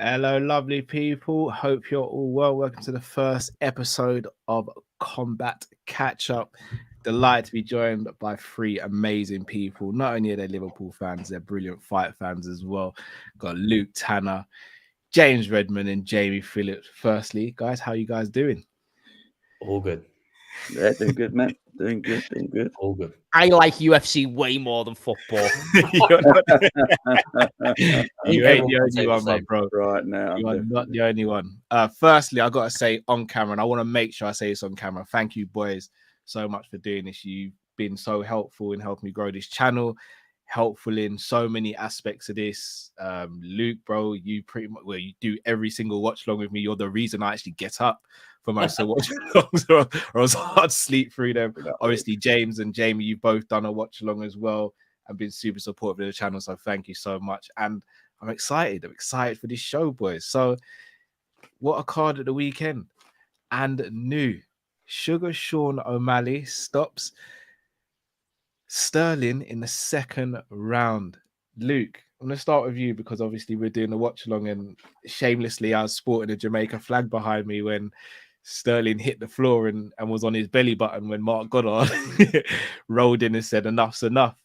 Hello, lovely people. Hope you're all well. Welcome to the first episode of Combat Catch Up. Delighted to be joined by three amazing people. Not only are they Liverpool fans, they're brilliant fight fans as well. Got Luke Tanner, James Redmond, and Jamie Phillips. Firstly, guys, how you guys doing? All good. Yeah, doing good, man. Doing good. All good. I like UFC way more than football. You ain't the only one, my bro. Right now, You are not the only one. Firstly, I gotta say on camera, and I want to make sure I say this on camera. Thank you, boys, so much for doing this. You've been so helpful in helping me grow this channel, helpful in so many aspects of this. Luke, bro, you pretty much you do every single watch along with me. You're the reason I actually get up for most of the watch alongs, or I was hard to sleep through them. Obviously, James and Jamie, you've both done a watch along as well and been super supportive of the channel. So thank you so much. And I'm excited. I'm excited for this show, boys. So, what a card at the weekend. And new Sugar Sean O'Malley stops Sterling in the second round. Luke, I'm going to start with you because obviously we're doing the watch along, and shamelessly, I was sporting a Jamaica flag behind me when Sterling hit the floor and was on his belly button when Mark Goddard rolled in and said, "Enough's enough."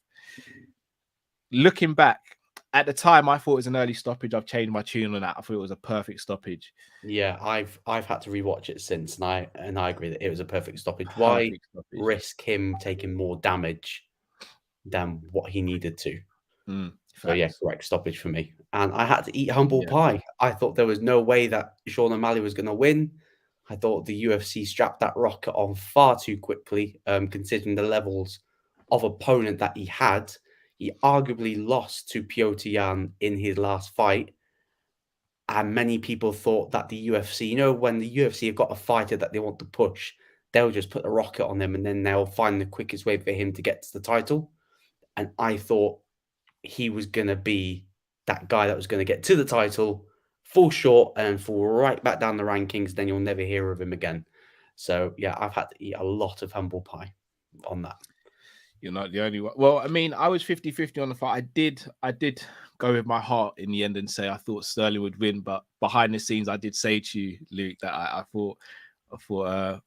Looking back, at the time, I thought it was an early stoppage. I've changed my tune on that. I thought it was a perfect stoppage. Yeah, I've had to rewatch it since, and I agree that it was a perfect stoppage. Why risk him taking more damage than what he needed to? So yeah, correct stoppage for me. And I had to eat humble pie. I thought there was no way that Sean O'Malley was going to win. I thought the UFC strapped that rocket on far too quickly, considering the levels of opponent that he had. He arguably lost to Piotr Jan in his last fight. And many people thought that the UFC, when the UFC have got a fighter that they want to push, they'll just put a rocket on them and then they'll find the quickest way for him to get to the title. And I thought he was going to be that guy that was going to get to the title, fall short and fall right back down the rankings. Then you'll never hear of him again. So, yeah, I've had to eat a lot of humble pie on that. You're not the only one. Well, I mean, I was 50-50 on the fight. I did go with my heart in the end and say I thought Sterling would win, but behind the scenes, I did say to you, Luke, that I thought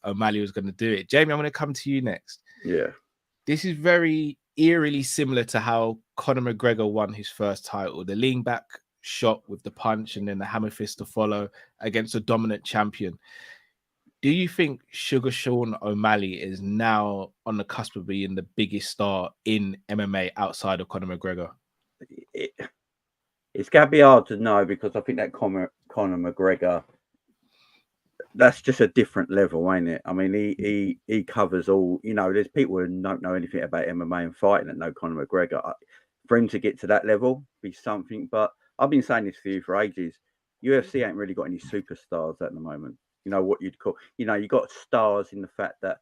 O'Malley was going to do it. Jamie, I'm going to come to you next. Yeah. This is very eerily similar to how Conor McGregor won his first title. The lean back shot with the punch and then the hammer fist to follow against a dominant champion. Do you think Sugar Sean O'Malley is now on the cusp of being the biggest star in MMA outside of Conor McGregor? It's going to be hard to know because I think that Conor McGregor, that's just a different level, ain't it? I mean, he covers all. There's people who don't know anything about MMA and fighting that know Conor McGregor. For him to get to that level be something. But I've been saying this for you for ages. UFC ain't really got any superstars at the moment. What you'd call, you got stars in the fact that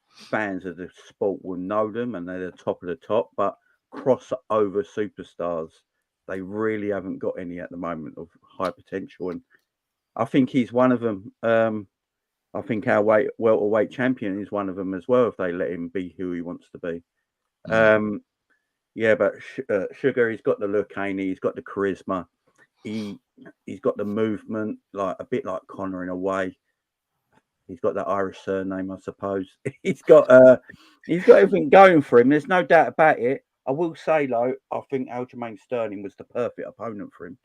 fans of the sport will know them and they're the top of the top, but crossover superstars, they really haven't got any at the moment of high potential. And I think he's one of them. I think our welterweight champion is one of them as well, if they let him be who he wants to be. But Sugar, he's got the look, ain't he? He's got the charisma. He's got the movement, like a bit like Conor in a way. He's got that Irish surname, I suppose. He's got everything going for him. There's no doubt about it. I will say though, I think Aljamain Sterling was the perfect opponent for him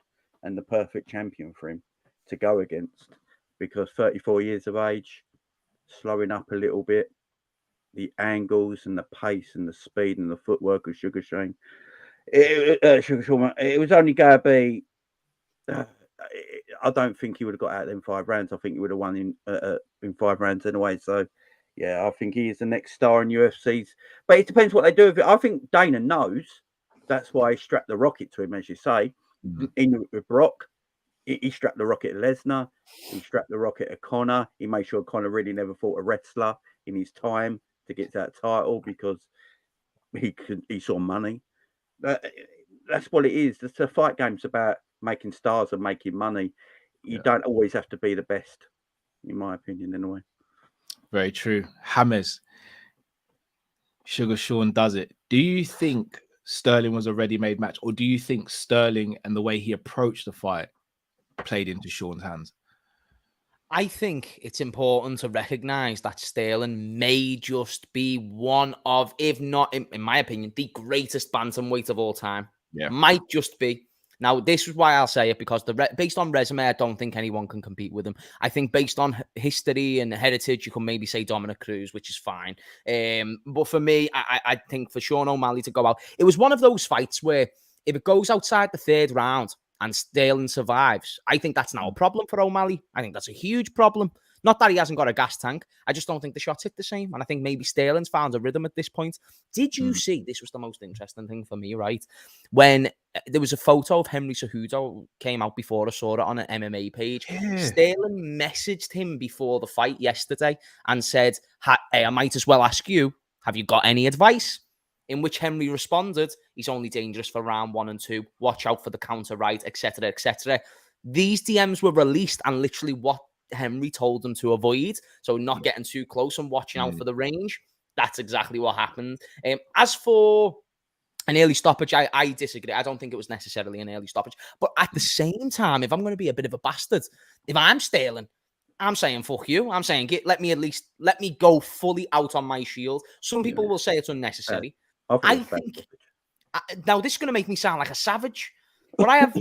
and the perfect champion for him to go against, because 34 years of age, slowing up a little bit, the angles and the pace and the speed and the footwork of Sugar Sean. It was only going to be. I don't think he would have got out in 5 rounds. I think he would have won in 5 rounds anyway. So, yeah, I think he is the next star in UFC's. But it depends what they do with it. I think Dana knows. That's why he strapped the rocket to him, as you say. In with Brock, he strapped the rocket to Lesnar. He strapped the rocket to Conor. He made sure Conor really never fought a wrestler in his time to get that title because he saw money. That's what it is. The fight game's about making stars and making money. You don't always have to be the best, in my opinion, in a way. Very true. Hammers. Sugar Sean does it. Do you think Sterling was a ready-made match, or do you think Sterling and the way he approached the fight played into Sean's hands? I think it's important to recognise that Sterling may just be one of, if not, in my opinion, the greatest bantamweight of all time. Yeah. Might just be. Now, this is why I'll say it, because based on resume, I don't think anyone can compete with him. I think based on history and heritage, you can maybe say Dominic Cruz, which is fine. But for me, I think for Sean O'Malley to go out, it was one of those fights where if it goes outside the third round and Sterling survives, I think that's now a problem for O'Malley. I think that's a huge problem. Not that he hasn't got a gas tank. I just don't think the shots hit the same. And I think maybe Sterling's found a rhythm at this point. Did you see, this was the most interesting thing for me, right? When there was a photo of Henry Cejudo came out before I saw it on an MMA page. Yeah. Sterling messaged him before the fight yesterday and said, hey, I might as well ask you, have you got any advice? In which Henry responded, he's only dangerous for round 1 and 2. Watch out for the counter right, etc., etc. These DMs were released and literally what Henry told them to avoid. So not getting too close and watching out for the range. That's exactly what happened. As for an early stoppage, I disagree. I don't think it was necessarily an early stoppage. But at the same time, if I'm going to be a bit of a bastard, if I'm Sterling, I'm saying fuck you. I'm saying let me go fully out on my shield. Some people will say it's unnecessary. I think now this is going to make me sound like a savage, but I have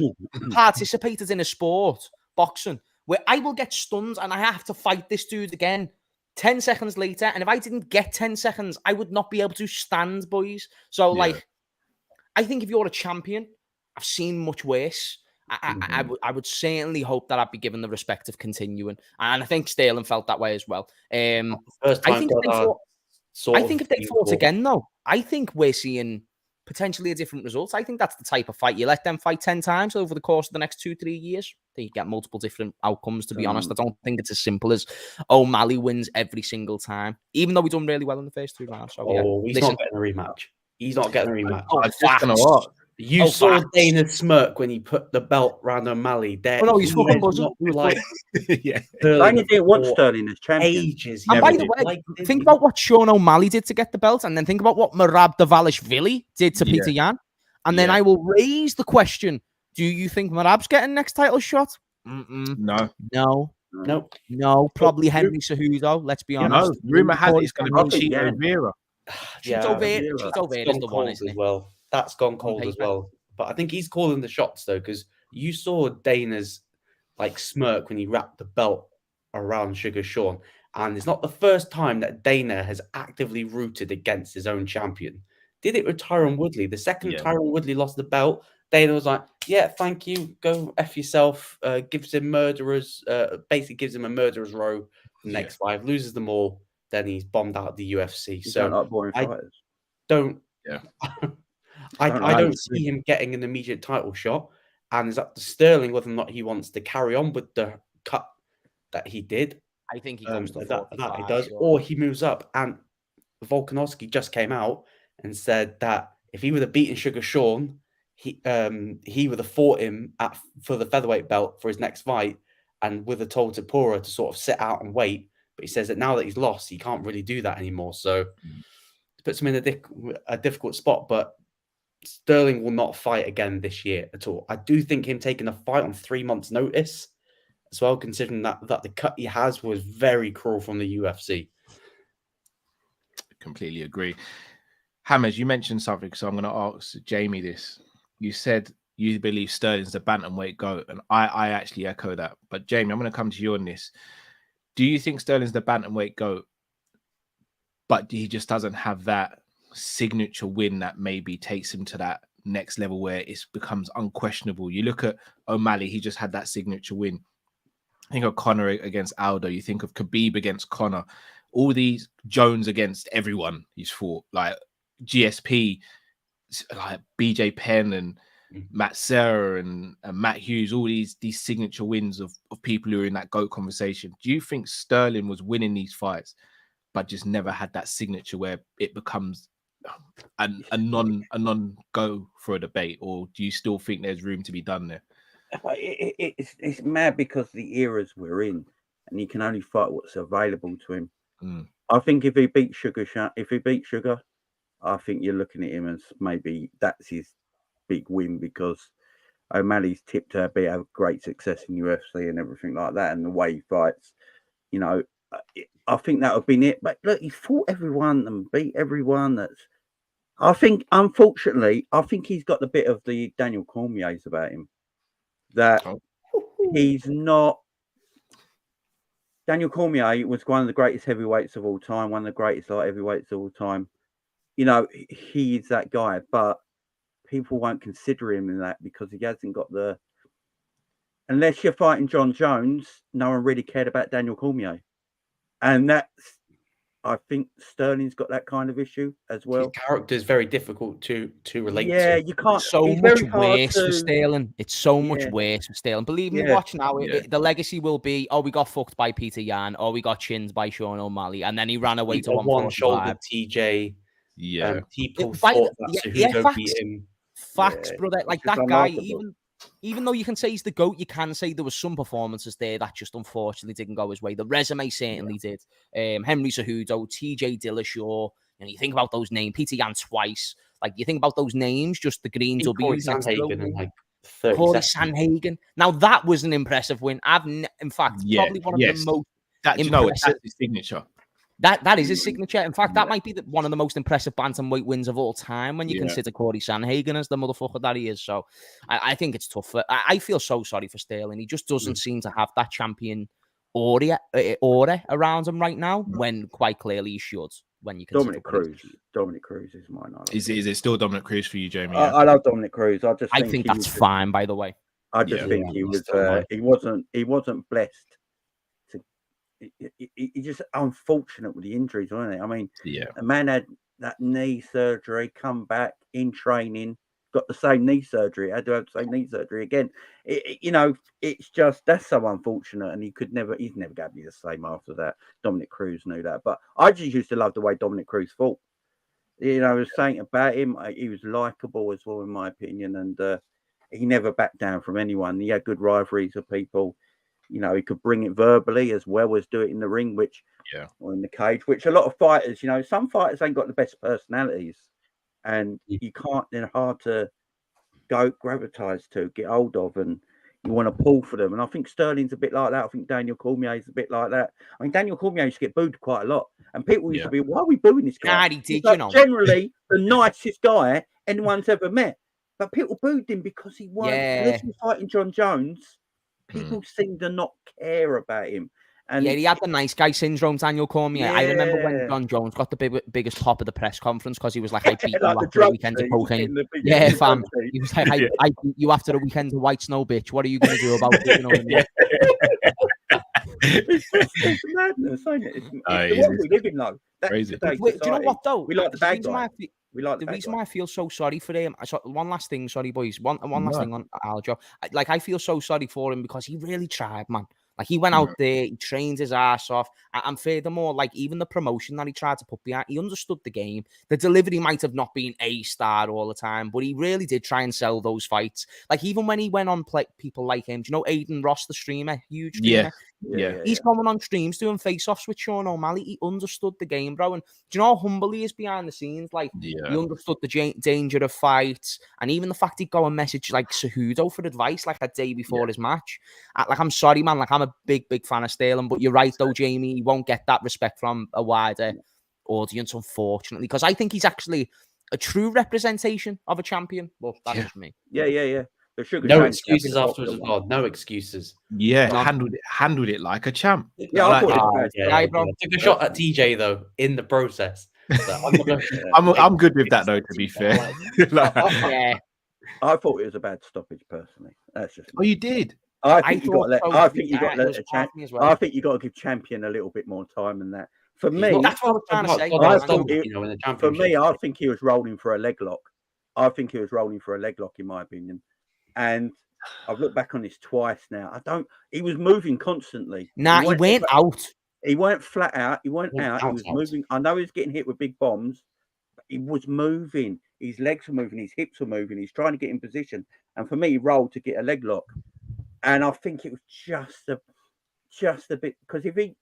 participated in a sport, boxing, where I will get stunned and I have to fight this dude again 10 seconds later. And if I didn't get 10 seconds, I would not be able to stand, boys. So, I think if you're a champion, I've seen much worse. I would certainly hope that I'd be given the respect of continuing. And I think Sterling felt that way as well. First time I think if they fought again, though, I think we're seeing potentially a different result. I think that's the type of fight you let them fight 10 times over the course of the next 2-3 years. They get multiple different outcomes, to be honest. I don't think it's as simple as O'Malley wins every single time, even though we've done really well in the first 2 rounds. So, he's not getting a rematch. He's not getting a rematch. I was just going to ask. You saw Dana's smirk when he put the belt around O'Malley. There, he's fucking buzzing. Sterling didn't want Sterling as champion. Ages. And by the way, think about what Sean O'Malley did to get the belt, and then think about what Merab Davalishvili did to Peter Yan. And then I will raise the question: do you think Merab's getting next title shot? No. Probably Henry Cejudo. Let's be honest. Rumor has it it's going to be Chito Vera. Chito Vera is the one, isn't it? Well, that's gone cold as well. But I think he's calling the shots though, because you saw Dana's smirk when he wrapped the belt around Sugar Sean, and it's not the first time that Dana has actively rooted against his own champion. Did it with Tyron Woodley? The second Tyron Woodley lost the belt, Dana was like, "Yeah, thank you, go F yourself." Gives him basically gives him a murderer's row for the next 5, loses them all. Then he's bombed out of the UFC. So I don't see him getting an immediate title shot, and it's up to Sterling whether or not he wants to carry on with the cut that he did. I think he comes to that he does, or he moves up. And Volkanovski just came out and said that if he would have beaten Sugar Sean, he would have fought him for the featherweight belt for his next fight, and would have told Tapura to sort of sit out and wait. But he says that now that he's lost, he can't really do that anymore. So it puts him in a difficult spot. But Sterling will not fight again this year at all. I do think him taking a fight on 3 months' notice as well, considering that the cut he has was very cruel from the UFC. Completely agree. Hammers, you mentioned something, so I'm going to ask Jamie this. You said you believe Sterling's the bantamweight GOAT, and I actually echo that. But Jamie, I'm going to come to you on this. Do you think Sterling's the bantamweight GOAT, but he just doesn't have that signature win that maybe takes him to that next level where it becomes unquestionable? You look at O'Malley, he just had that signature win. Think of Conor against Aldo. You think of Khabib against Conor. All these Jones against everyone he's fought, like GSP, like BJ Penn and Matt Serra and Matt Hughes, all these signature wins of people who are in that GOAT conversation. Do you think Sterling was winning these fights, but just never had that signature where it becomes a non-go for a debate? Or do you still think there's room to be done there? It's mad because the eras we're in, and you can only fight what's available to him. I think if he beats Sugar, I think you're looking at him as maybe that's his big win, because O'Malley's tipped to have great success in UFC and everything like that, and the way he fights, you know, I think that would be it. But look, he's fought everyone and beat everyone. I think, unfortunately, I think he's got the bit of the Daniel Cormier's about him, that he's not. Daniel Cormier was one of the greatest heavyweights of all time, one of the greatest light heavyweights of all time. You know, he is that guy, but people won't consider him in that because he hasn't got the. Unless you're fighting John Jones, no one really cared about Daniel Cormier, and that's. I think Sterling's got that kind of issue as well. His character is very difficult to relate to. Yeah, you can't. So much worse for Sterling. It's so much worse for Sterling. Believe me, watch now. The legacy will be, we got fucked by Peter Yan, we got chinned by Sean O'Malley, and then he ran away to one-shouldered TJ. Yeah, people thought that Cejudo beat him. Facts, brother. Like that guy, even though you can say he's the GOAT, you can say there was some performances there that just unfortunately didn't go his way. The resume certainly did. Henry Cejudo, TJ Dillashaw, you think about those names, Peter Yan twice. Like, you think about those names, just the green W's. Corey Sanhagen. Now, that was an impressive win. Probably one of the most impressive. You know, that's his signature. That is his signature. In fact, that might be one of the most impressive bantamweight wins of all time when you consider Corey Sanhagen as the motherfucker that he is. So I think it's tough. I feel so sorry for Sterling. He just doesn't seem to have that champion aura around him right now, when quite clearly he should. When you consider Dominic Cruz is mine. Is it still Dominic Cruz for you, Jamie? I love Dominic Cruz. I think that's fine, by the way. I just think he wasn't blessed. He just unfortunate with the injuries, wasn't it? I mean, a man had that knee surgery, come back in training, got the same knee surgery, had to have the same knee surgery again. It's just, that's so unfortunate, and he's never going to be the same after that. Dominic Cruz knew that, but I just used to love the way Dominic Cruz fought. I was saying about him, he was likable as well, in my opinion, and he never backed down from anyone. He had good rivalries with people. He could bring it verbally as well as do it in the ring, or in the cage, which a lot of fighters, some fighters ain't got the best personalities, and you can't, they're hard to gravitate to, get hold of, and you want to pull for them. And I think Sterling's a bit like that. I think Daniel Cormier is a bit like that. I mean, Daniel Cormier used to get booed quite a lot, and people used to be, why are we booing this guy? He did, generally the nicest guy anyone's ever met, but people booed him because he won. Unless he's fighting John Jones. People seem to not care about him. And he had the nice guy syndrome, Daniel Cormier. I remember when John Jones got the biggest pop of the press conference because he was like, I beat you after a weekend of cocaine. Fam. He was like, I beat you after a weekend of white snow, bitch. What are you going to do about it? It's madness, ain't it? It's the world we live in, though. Crazy. Do you know what, though? We like the bad guy. The reason why I feel so sorry for him, one last thing, sorry boys, one last thing on Aljo. I feel so sorry for him because he really tried, man. Like, he went out there, he trained his ass off, and furthermore, like, even the promotion that he tried to put behind, he understood the game. The delivery might have not been a star all the time, but he really did try and sell those fights. Like, even when he went on people like him, do you know Aiden Ross, the streamer, huge streamer? He's coming on streams doing face-offs with Sean O'Malley. He understood the game, bro. And do you know how humble he is behind the scenes? Like, he understood the danger of fights, and even the fact he'd go and message like Cejudo for advice like that day before his match. Like, I'm sorry, man. Like, I'm a big fan of Sterling, but you're right though, Jamie. He won't get that respect from a wider audience, unfortunately, because I think he's actually a true representation of a champion. Well, that is me. Yeah. No excuses afterwards as well. No excuses. Handled it like a champ. Yeah, I thought took a shot at TJ though in the process. So I'm good with that though. To be fair, I thought it was a bad stoppage personally. That's just. Oh, you did. I think you got to give Champion a little bit more time than that. For me, that's what I was trying to say. For me, I think he was rolling for a leg lock. In my opinion. And I've looked back on this twice now. He was moving constantly. He went out. He weren't flat out. He went out. He was moving. I know he was getting hit with big bombs, but he was moving. His legs were moving. His hips were moving. He's trying to get in position. And for me, he rolled to get a leg lock. And I think it was just a bit, because if it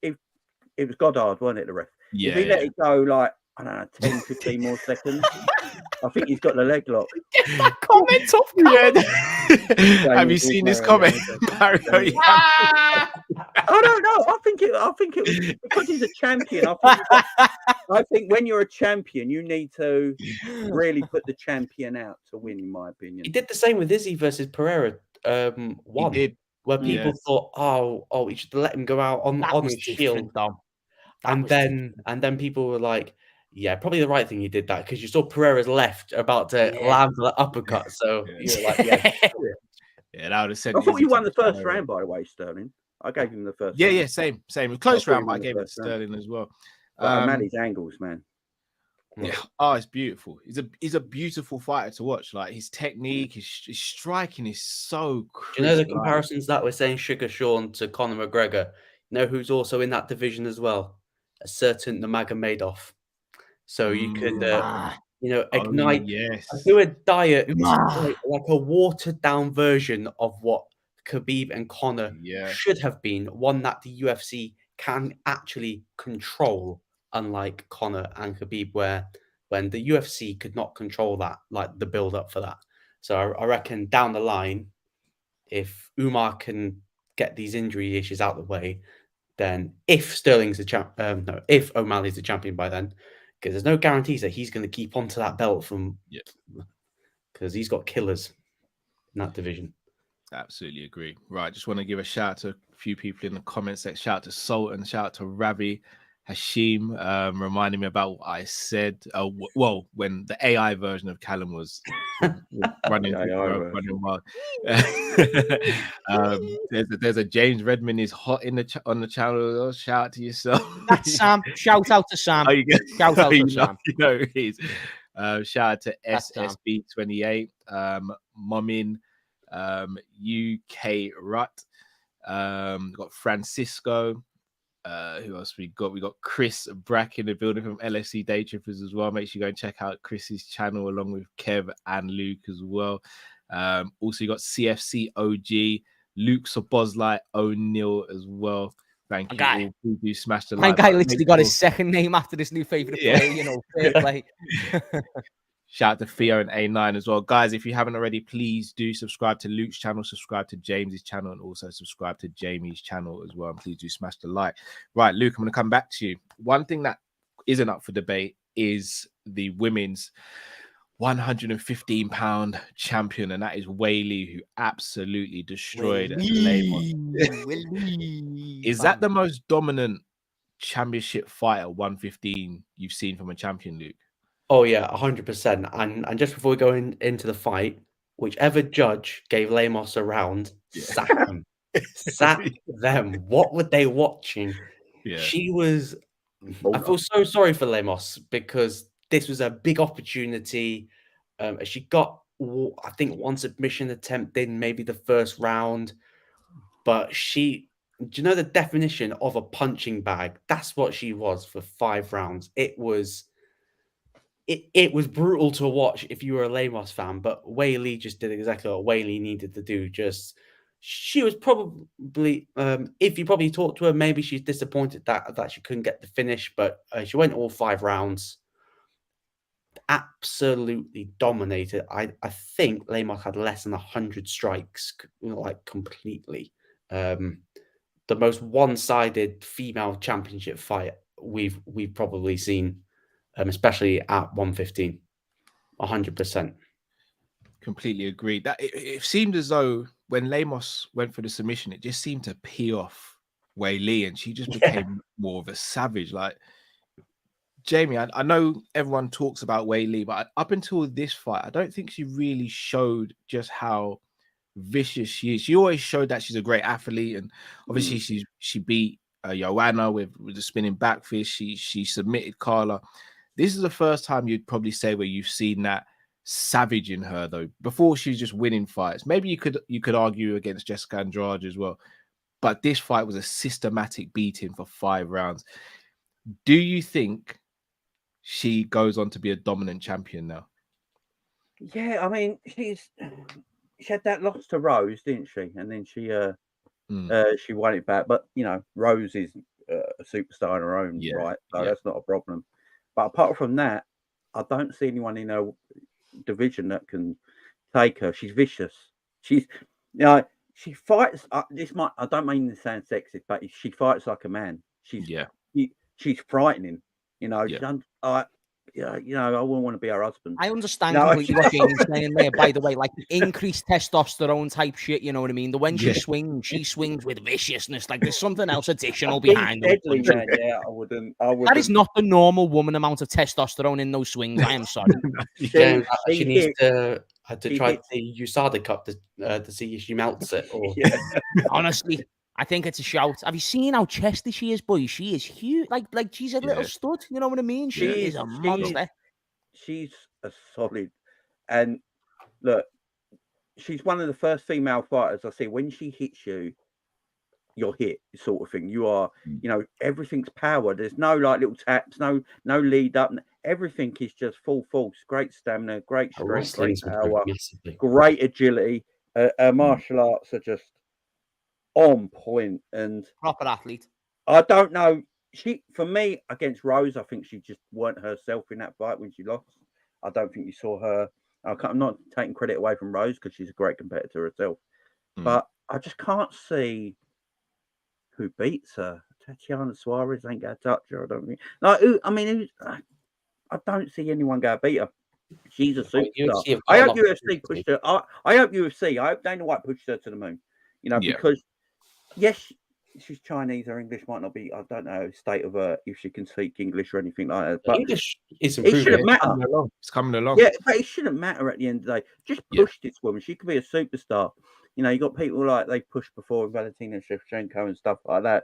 was Goddard, wasn't it, the ref? If he let it go like I don't know, 10, 15 more seconds. I think he's got the leg lock. Get that comment off. Yeah. Have you seen this comment? I don't know. I think it was because he's a champion. I think when you're a champion, you need to really put the champion out to win, in my opinion. He did the same with Izzy versus Pereira. One. He did. Where people thought, oh, we should let him go out on his shield. And then people were like, yeah, probably the right thing you did that, because you saw Pereira's left about to land the uppercut. So you were like, yeah, that would have said. I thought you won the first round, by the way, Sterling. I gave him the first round. Yeah, same. A close round, but I gave it to Sterling as well. O'Malley's angles, man. Yeah, it's beautiful. He's a beautiful fighter to watch. Like his technique, his striking is so crisp. Do you know the comparisons that we're saying Sugar Sean to Conor McGregor? You know who's also in that division as well? A certain Nurmagomedov. So you could, ignite, do a diet like a watered down version of what Khabib and Conor should have been, one that the UFC can actually control, unlike Conor and Khabib, when the UFC could not control that, like the build up for that. So I reckon down the line, if Umar can get these injury issues out of the way, then if if O'Malley's the champion by then, because there's no guarantees that he's going to keep on to that belt because he's got killers in that division. Absolutely agree. Right, just want to give a shout out to a few people in the comments section. Shout out to Sultan, shout out to Ravi Hashim, reminding me about what I said. Well, when the AI version of Callum was running wild. There's a James Redmond is hot on the channel. Shout out to yourself. That's Sam. Shout out to Sam. Shout out to Sam. You know who he is. Shout out to SSB28, Momin, UK Rut. Got Francisco. Who else we got? We got Chris Brack in the building from LFC Day Trippers as well. Make sure you go and check out Chris's channel along with Kev and Luke as well. Also, you got CFC OG, Luke Sobozlai O'Neill as well. Thank you all. Please do smash the like. My guy literally got his second name after this new favorite player. Fair play. Shout out to Theo and A9 as well. Guys, if you haven't already, please do subscribe to Luke's channel, subscribe to James's channel, and also subscribe to Jamie's channel as well. And please do smash the like. Right, Luke, I'm going to come back to you. One thing that isn't up for debate is the women's 115-pound champion, and that is Weili, who absolutely destroyed Lemos. Is that the most dominant championship fighter 115 you've seen from a champion, Luke? Oh yeah, 100%. And just before we go into the fight, whichever judge gave Lemos a round, sack them. Sack them. What were they watching? She was. I feel so sorry for Lemos because this was a big opportunity. She got, I think, one submission attempt in maybe the first round, but do you know the definition of a punching bag? That's what she was for 5 rounds. It was brutal to watch if you were a Lemos fan, but Weili just did exactly what Weili needed to do. She was probably, if you probably talked to her, maybe she's disappointed that she couldn't get the finish, but she went all 5 rounds. Absolutely dominated. I think Lemos had less than 100 strikes, like completely. The most one-sided female championship fight we've probably seen. Especially at 115, 100%. Completely agreed. That it seemed as though when Lemos went for the submission, it just seemed to pee off Weili, and she just became more of a savage. Like Jamie, I know everyone talks about Weili, but up until this fight, I don't think she really showed just how vicious she is. She always showed that she's a great athlete, and obviously she beat Joanna with the spinning back fist. She submitted Carla. This is the first time you'd probably say where you've seen that savage in her, though. Before she was just winning fights. Maybe you could argue against Jessica Andrade as well, but this fight was a systematic beating for 5 rounds. Do you think she goes on to be a dominant champion now? Yeah, I mean, she had that loss to Rose, didn't she? And then she won it back. But Rose is a superstar in her own right, so that's not a problem. But apart from that, I don't see anyone in her division that can take her. She's vicious. She's, she fights. I don't mean to sound sexist, but she fights like a man. She's frightening. I wouldn't want to be her husband. I understand completely what Jamie's saying there, by the way, like increased testosterone type shit, you know what I mean? When she swings with viciousness, like there's something else additional behind it. Yeah, I wouldn't. That is not the normal woman amount of testosterone in those swings. I am sorry. she needs to try the USADA cup to see if she melts it. Or... Honestly, I think it's a shout. Have you seen how chesty she is, boy? She is huge. Like she's a little stud. You know what I mean? She is a monster. She's a solid. And look, she's one of the first female fighters I see. When she hits you, you're hit, sort of thing. You are, everything's power. There's no like little taps, no lead up. Everything is just full force. Great stamina, great strength, great power, great agility. Her martial arts are just on point and proper athlete. I don't know. For me, against Rose, I think she just weren't herself in that fight when she lost. I don't think you saw her. I'm not taking credit away from Rose because she's a great competitor herself, but I just can't see who beats her. Tatiana Suarez ain't gonna touch her. I don't think. I don't see anyone gonna beat her. She's a superstar. I hope UFC pushed her. I hope UFC. I hope Dana White pushed her to the moon. Because yes, she's Chinese. Her English might not be. I don't know state of her if she can speak English or anything like that. But English is it shouldn't matter. It's coming along. Yeah, but it shouldn't matter at the end of the day. Just push this woman. She could be a superstar. You got people like they pushed before Valentina Shevchenko and stuff like that.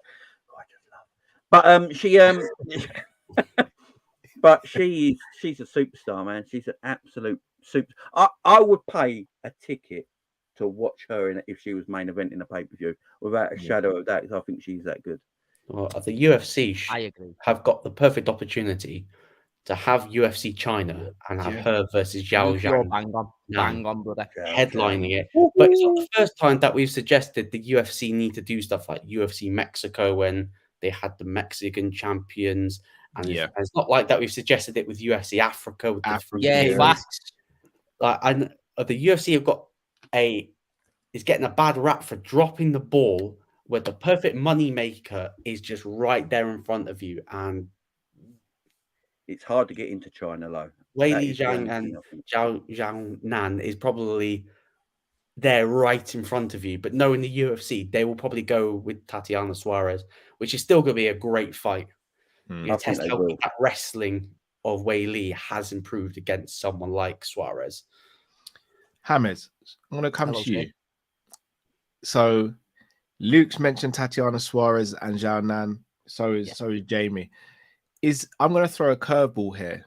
Oh, I just love. But but she's a superstar, man. She's an absolute super. I would pay a ticket to watch her if she was main event in a pay-per-view without a shadow of doubt, because I think she's that good. Well, the UFC I agree. have got the perfect opportunity to have UFC China and have her versus Zhao Zhang. Bang on, brother. Headlining it. But it's not the first time that we've suggested the UFC need to do stuff like UFC Mexico when they had the Mexican champions. And it's not like that we've suggested it with UFC Africa. With facts. And the UFC have got is getting a bad rap for dropping the ball where the perfect money maker is just right there in front of you, and it's hard to get into China, though. Weili Zhang and Zhao Nan is probably there right in front of you, but knowing the UFC, they will probably go with Tatiana Suarez, which is still going to be a great fight. You test how that wrestling of Weili has improved against someone like Suarez. Hammers, I'm going to come to you. So, Luke's mentioned Tatiana Suarez and Zhao Nan. So is Jamie. I'm going to throw a curveball here.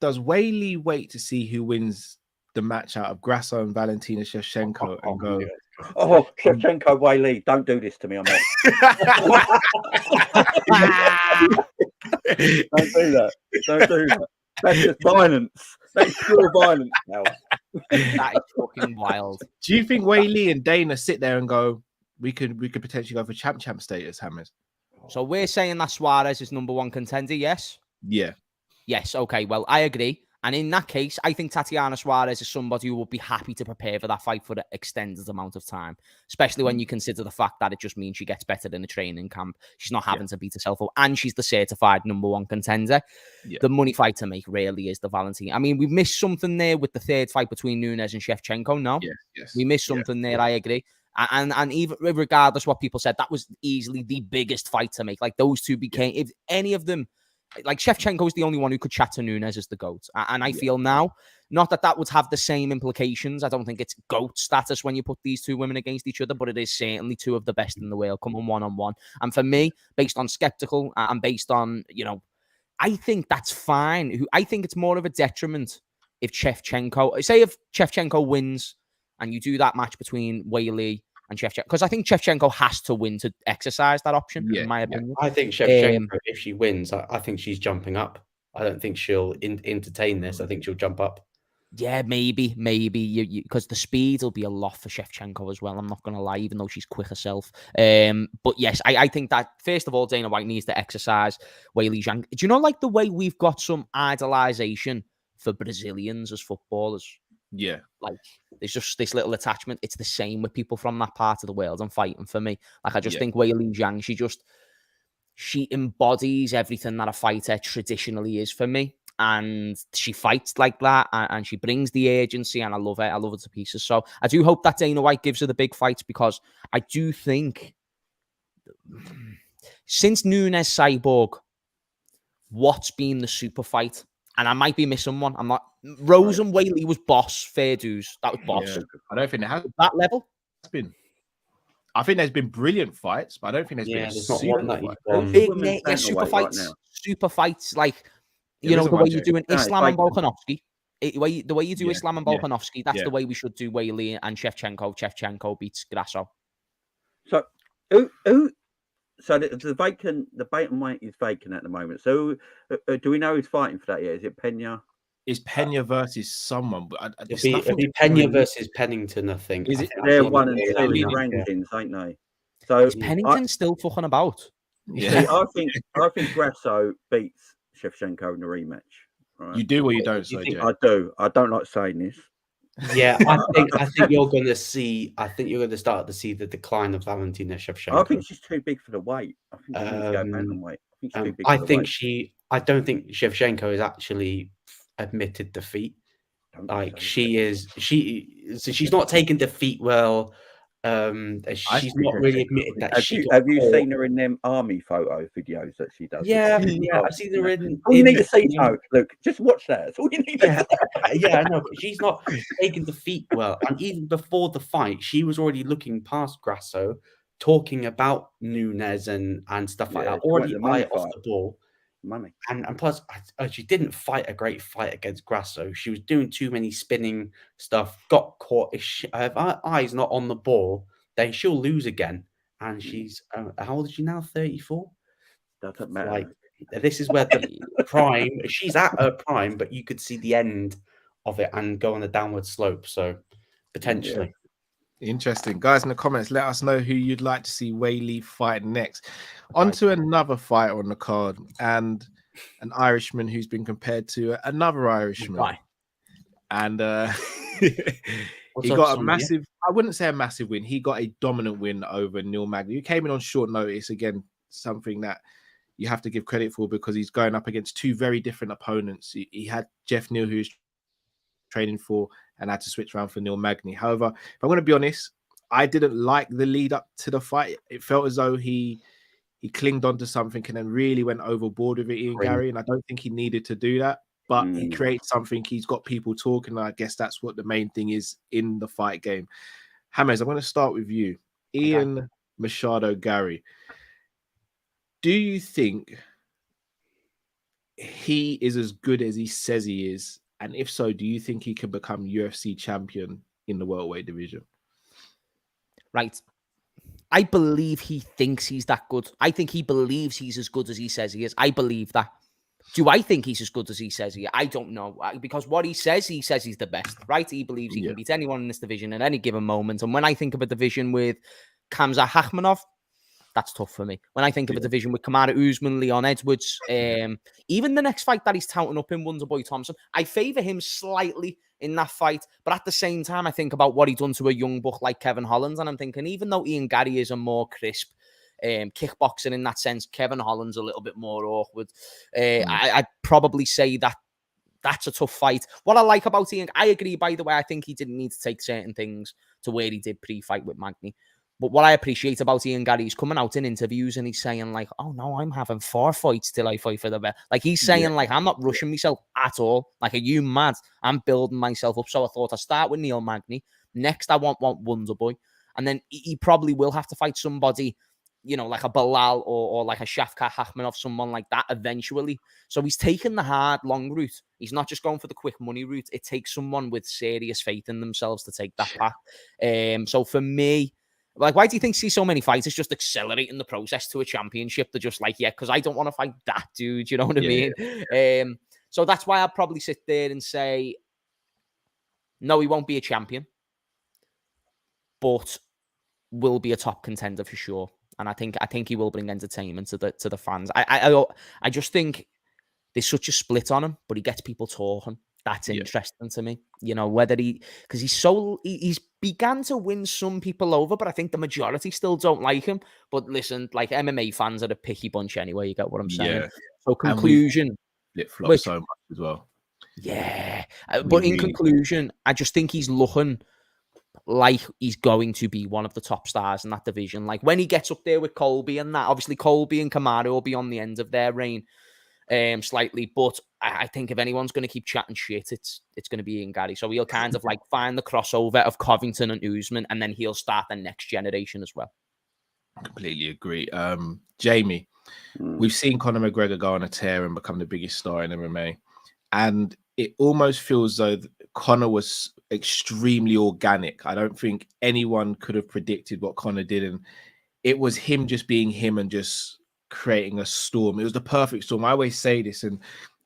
Does Weili wait to see who wins the match out of Grasso and Valentina Shevchenko and go? Oh, Shevchenko, Weili, don't do this to me, I'm not. Don't do that. Don't do that. That's just violence. That's pure violence now. That is fucking wild. Do you think Weili and Dana sit there and go, we could potentially go for champ status, Hammers? So we're saying that Suarez is number one contender, yes? Yeah. Yes, okay, well, I agree. And in that case, I think Tatiana Suarez is somebody who would be happy to prepare for that fight for an extended amount of time, especially when you consider the fact that it just means she gets better in the training camp. She's not having to beat herself up, and she's the certified number one contender. Yeah. The money fight to make really is the Valentina. I mean, we've missed something there with the third fight between Nunes and Shevchenko, no? Yes. We missed something there, I agree. And even regardless what people said, that was easily the biggest fight to make. Like, those two became, if any of them, like Shevchenko is the only one who could chat to Nunes as the GOAT. And I feel now, not that would have the same implications. I don't think it's GOAT status when you put these two women against each other, but it is certainly two of the best in the world coming one-on-one. And for me, based on skeptical and based on, I think that's fine. I think it's more of a detriment if Shevchenko wins and you do that match between Weili and Shevchenko, because I think Shevchenko has to win to exercise that option, in my opinion. I think Shevchenko, if she wins, I think she's jumping up. I don't think she'll entertain this. I think she'll jump up. Yeah, maybe because the speed will be a lot for Shevchenko as well. I'm not going to lie, even though she's quick herself. But yes, I think that first of all, Dana White needs to exercise Weili Zhang. Do you know, like the way we've got some idolization for Brazilians as footballers? Yeah, like there's just this little attachment. It's the same with people from that part of the world and fighting for me. Like I just think Weili Zhang, she embodies everything that a fighter traditionally is for me. And she fights like that, and she brings the urgency, and I love it. I love it to pieces. So I do hope that Dana White gives her the big fights, because I do think since Nunes Cyborg, what's been the super fight? And I might be missing one. I'm not. Rose and Weili was boss. Fair dues. That was boss. Yeah. I don't think it has that level. Been. I think there's been brilliant fights, but I don't think there's been a super fight. Big super fights. Right, super fights like. You know, the way you're doing Islam and Volkanovski. The way you do Islam and Volkanovski, that's the way we should do Weili and Shevchenko. Shevchenko beats Grasso. So, so the bantamweight is vacant at the moment. So, do we know who's fighting for that yet? Is it Pena? Is Pena versus someone? But it'll be Pena versus Pennington, I think. Is it? They're 1 and 2 in rankings, ain't they? So is Pennington still fucking about? Yeah, see, I think Grasso beats Shevchenko in the rematch. Right? You do or you don't, so I do. I don't like saying this. Yeah, I think you're going to see. I think you're going to start to see the decline of Valentina Shevchenko. I think she's too big for the weight. I think she needs to go bantamweight. I don't think Shevchenko is actually admitted defeat. Like she's not taking defeat well. She's not really admitted that. Have you seen her in them army photo videos that she does? Yeah, I've seen her in. All you need to see, look, just watch that. That's all you need. I know, but she's not taking defeat well. And even before the fight, she was already looking past Grasso, talking about Nunes and stuff like that. Already eye off the ball. Money. And plus, she didn't fight a great fight against Grasso. She was doing too many spinning stuff, got caught. If her eyes not on the ball, then she'll lose again. And she's, how old is she now? 34? Doesn't matter. Like, this is where the prime, she's at her prime, but you could see the end of it and go on a downward slope. So, potentially. Yeah. Interesting. Guys in the comments, let us know who you'd like to see Weili fight next. On to another fighter on the card, and an Irishman who's been compared to another Irishman. Why? And he got a massive, I wouldn't say a massive win. He got a dominant win over Neil Magny. He came in on short notice. Again, something that you have to give credit for, because he's going up against two very different opponents. He had Jeff Neal, who's training for, and had to switch around for Neil Magny. However, if I'm going to be honest, I didn't like the lead up to the fight. It felt as though he clinged onto something and then really went overboard with it, Ian Gary, and I don't think he needed to do that. But he creates something. He's got people talking. And I guess that's what the main thing is in the fight game. James, I'm going to start with you. Ian Machado Gary. Do you think he is as good as he says he is? And if so, do you think he can become UFC champion in the welterweight division? Right. I believe he thinks he's that good. I think he believes he's as good as he says he is. I believe that. Do I think he's as good as he says he is? I don't know. Because what he says he's the best, right? He believes he can beat anyone in this division at any given moment. And when I think of a division with Khamzat Akhmanov, that's tough for me. When I think of a division with Kamaru Usman, Leon Edwards, even the next fight that he's touting up in Wonderboy Thompson, I favour him slightly in that fight. But at the same time, I think about what he done to a young buck like Kevin Holland, and I'm thinking, even though Ian Gary is a more crisp kickboxer in that sense, Kevin Holland's a little bit more awkward. I'd probably say that that's a tough fight. What I like about Ian, I agree, by the way, I think he didn't need to take certain things to where he did pre-fight with Magny. But what I appreciate about Ian Gary, he's coming out in interviews and he's saying like, oh no, I'm having 4 fights till I fight for the best. Like he's saying like, I'm not rushing myself at all. Like, are you mad? I'm building myself up. So I thought I'd start with Neil Magny. Next, I want Wonderboy. And then he probably will have to fight somebody, you know, like a Bilal or like a Shavkat Akhmanov, someone like that eventually. So he's taking the hard, long route. He's not just going for the quick money route. It takes someone with serious faith in themselves to take that path. So for me, like, why do you think see so many fighters just accelerating the process to a championship? They're just like, because I don't want to fight that dude. You know what I mean? So that's why I'd probably sit there and say No, he won't be a champion, but will be a top contender for sure. And I think he will bring entertainment to the fans. I just think there's such a split on him, but he gets people talking. That's interesting to me. You know, whether because he's began to win some people over, but I think the majority still don't like him. But listen, like MMA fans are a picky bunch anyway. You get what I'm saying? Yeah. So conclusion, flip-flop so much as well. Yeah, but in conclusion, I just think he's looking like he's going to be one of the top stars in that division. Like when he gets up there with Colby and that, obviously Colby and Kamaru will be on the end of their reign. Slightly, but I think if anyone's going to keep chatting shit, it's going to be Ian Gary. So he'll kind of like find the crossover of Covington and Usman, and then he'll start the next generation as well. Completely agree. Jamie, we've seen Conor McGregor go on a tear and become the biggest star in MMA, and it almost feels though Conor was extremely organic. I don't think anyone could have predicted what Conor did, and it was him just being him and just creating a storm. It was the perfect storm. I always say this, and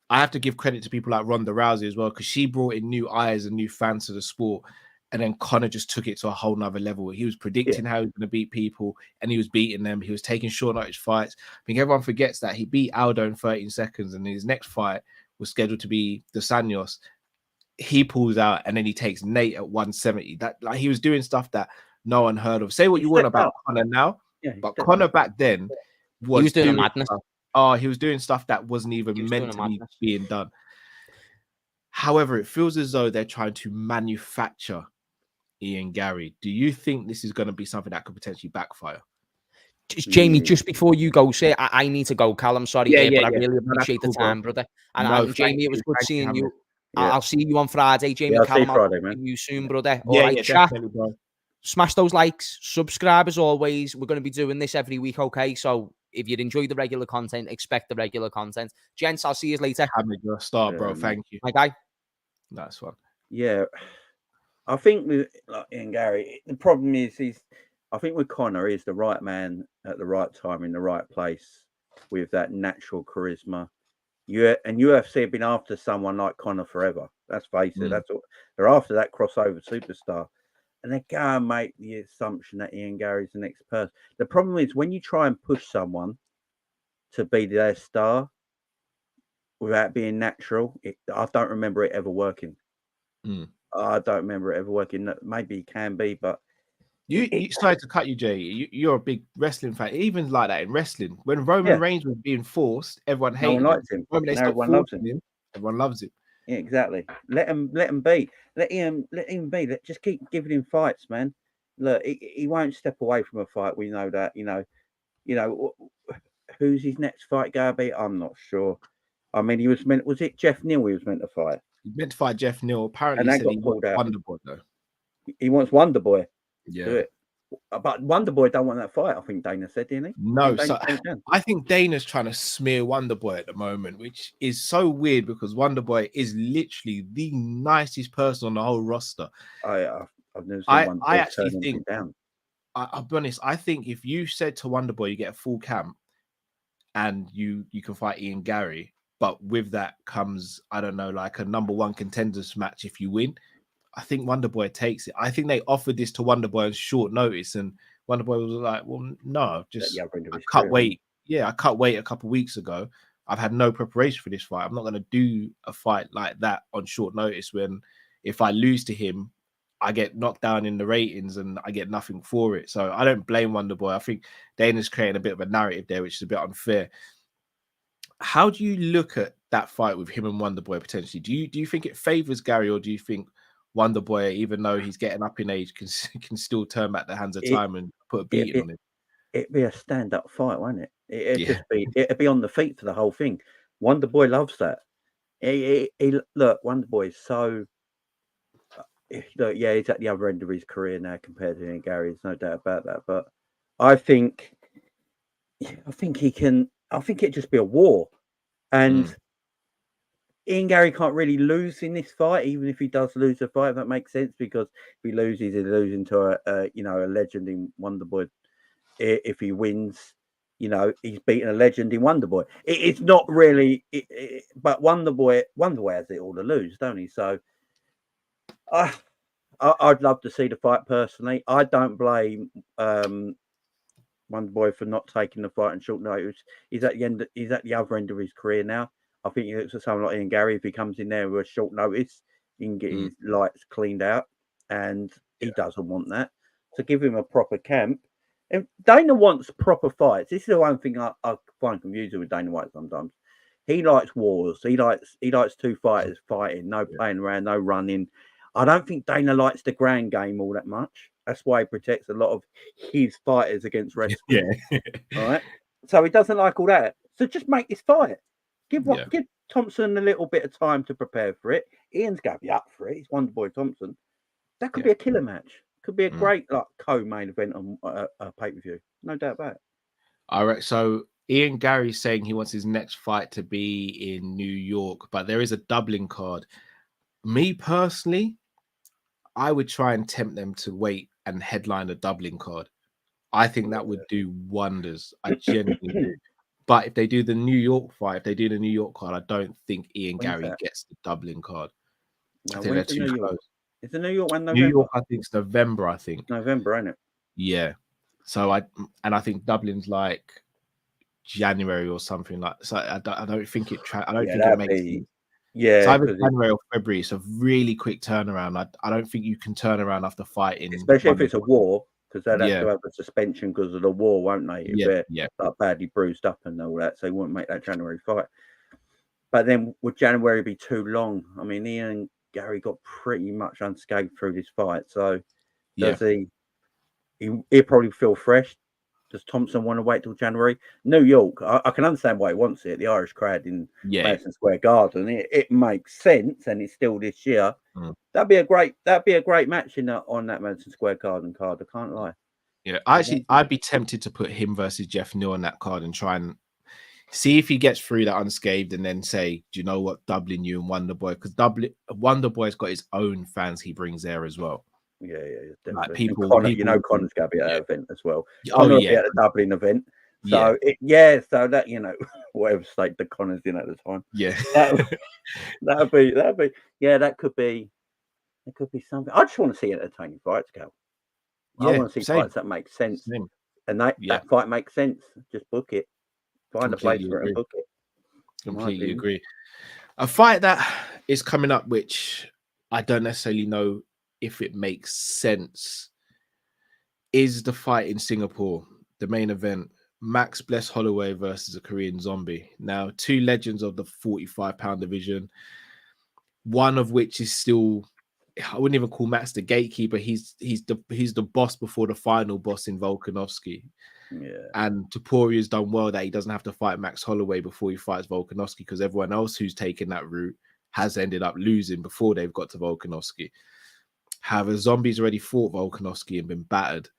I have to give credit to people like Ronda Rousey as well, because she brought in new eyes and new fans to the sport, and then Conor just took it to a whole nother level. He was predicting how he was going to beat people, and he was beating them. He was taking short notice fights. I think everyone forgets that he beat Aldo in 13 seconds, and his next fight was scheduled to be Dos Anjos. He pulls out, and then he takes Nate at 170. That, like, he was doing stuff that no one heard of. Say what you want about Conor now, but Conor back then he was doing madness. He was doing stuff that wasn't even meant to be being done. However, it feels as though they're trying to manufacture Ian Gary. Do you think this is going to be something that could potentially backfire? Jamie, just before you go, say I need to go, Cal. I'm sorry, but I really appreciate the time, brother. And Jamie, it was good seeing you. I'll see you on Friday, Jamie. I'll see you Friday, man. See you soon, brother. All right, chat. Bro. Smash those likes, subscribe as always. We're going to be doing this every week, okay? So if you enjoy the regular content, expect the regular content. Gents, I'll see you later. Hamid, you're a star, bro. Thank you. My guy. That's one. Yeah. I think with Ian Gary, the problem is I think with Conor, he's the right man at the right time in the right place with that natural charisma. And UFC have been after someone like Conor forever. Let's face it. That's all. They're after that crossover superstar. And they go and make the assumption that Ian Gary's the next person. The problem is when you try and push someone to be their star without being natural, I don't remember it ever working. I don't remember it ever working. Maybe it can be, but you started to cut you, Jay. You're a big wrestling fan. Even like that in wrestling, when Roman Reigns was being forced, everyone hated him. Everyone loves him. Everyone loves him. Yeah, exactly. Let him be. Let him be. Just keep giving him fights, man. Look, he won't step away from a fight. We know that. You know, who's his next fight gonna be? I'm not sure. I mean, was it Jeff Neal he was meant to fight? He meant to fight Jeff Neal. Apparently, he said he wants Wonderboy though. He wants Wonderboy. Yeah. Do it. But Wonderboy don't want that fight, I think Dana said, didn't he? No, so I think Dana's trying to smear Wonderboy at the moment, which is so weird because Wonderboy is literally the nicest person on the whole roster. I've never seen Wonderboy I actually turn think down. I'll be honest, I think if you said to Wonderboy you get a full camp and you can fight Ian Gary, but with that comes, I don't know, like a #1 contenders match if you win, I think Wonderboy takes it. I think they offered this to Wonderboy on short notice, and Wonderboy was like, "Well, no, just I cut weight. Yeah, I cut weight a couple of weeks ago. I've had no preparation for this fight. I'm not going to do a fight like that on short notice. When if I lose to him, I get knocked down in the ratings and I get nothing for it. So I don't blame Wonderboy. I think Dana's creating a bit of a narrative there, which is a bit unfair. How do you look at that fight with him and Wonderboy potentially? Do you think it favors Gary, or do you think Wonderboy, even though he's getting up in age, can still turn back the hands of time and put a beating on him? It'd be a stand-up fight, won't it? It'd be on the feet for the whole thing. Wonderboy loves that. Look, Wonderboy is so. Look, yeah, he's at the other end of his career now compared to Gary. There's no doubt about that. But I think he can. I think it'd just be a war, and Ian Gary can't really lose in this fight, even if he does lose the fight. If that makes sense, because if he loses, he's losing to a legend in Wonderboy. If he wins, he's beaten a legend in Wonderboy. It's not really, but Wonderboy has it all to lose, don't he? So I'd love to see the fight personally. I don't blame Wonder Boy for not taking the fight on short notice. He's at the end. He's at the other end of his career now. I think he looks at someone like Ian Gary. If he comes in there with a short notice, he can get his lights cleaned out, and he doesn't want that. So give him a proper camp. If Dana wants proper fights. This is the one thing I find confusing with Dana White sometimes. He likes wars. He likes two fighters fighting, no playing around, no running. I don't think Dana likes the ground game all that much. That's why he protects a lot of his fighters against wrestlers. Yeah. All right. So he doesn't like all that. So just make this fight. Give Thompson a little bit of time to prepare for it. Ian's going to be up for it. He's Wonder Boy Thompson. That could be a killer match. Could be a great co-main event on a pay-per-view. No doubt about it. All right. So Ian Gary's saying he wants his next fight to be in New York, but there is a Dublin card. Me personally, I would try and tempt them to wait and headline a Dublin card. I think that would do wonders. I genuinely do. But if they do the New York fight, if they do the New York card, I don't think Ian Gary gets the Dublin card. I think they're too close. Is the New York one November? New York, I think it's November. I think November, ain't it? Yeah. So I think Dublin's like January or something like. So I don't think it. I don't think it makes sense. Yeah, it's either January or February. It's a really quick turnaround. I don't think you can turn around after fighting, especially if it's a war, because they'd have to have a suspension because of the war, won't they? If they're like badly bruised up and all that, so they wouldn't make that January fight. But then would January be too long? I mean, Ian and Gary got pretty much unscathed through this fight, so does he'll probably feel fresh. Does Thompson want to wait till January? New York, I can understand why he wants it. The Irish crowd in Madison Square Garden, it makes sense, and it's still this year. That'd be a great match on that Madison Square Garden card. I can't lie. Yeah, I'd be tempted to put him versus Jeff Neal on that card and try and see if he gets through that unscathed, and then say, do you know what, Dublin, you and Wonder Boy, because Wonder Boy's got his own fans he brings there as well. Yeah, definitely. Like people, Connor's going to be at that event as well. Connor will be at the Dublin event. So so that whatever state the Connor's in at the time. Yeah, that'd be that could be something. I just want to see entertaining fights, Cal. I want to see fights that make sense, and that fight makes sense. Just book it, find a place for it, and book it. Completely agree. A fight that is coming up, which I don't necessarily know if it makes sense, is the fight in Singapore, the main event, Max Bless Holloway versus a Korean Zombie. Now, two legends of the 45-pound division, one of which is still, I wouldn't even call Max the gatekeeper. He's the boss before the final boss in Volkanovski. Yeah. And Toporia's done well that he doesn't have to fight Max Holloway before he fights Volkanovski, because everyone else who's taken that route has ended up losing before they've got to Volkanovski. However, Zombie's already fought Volkanovski and been battered.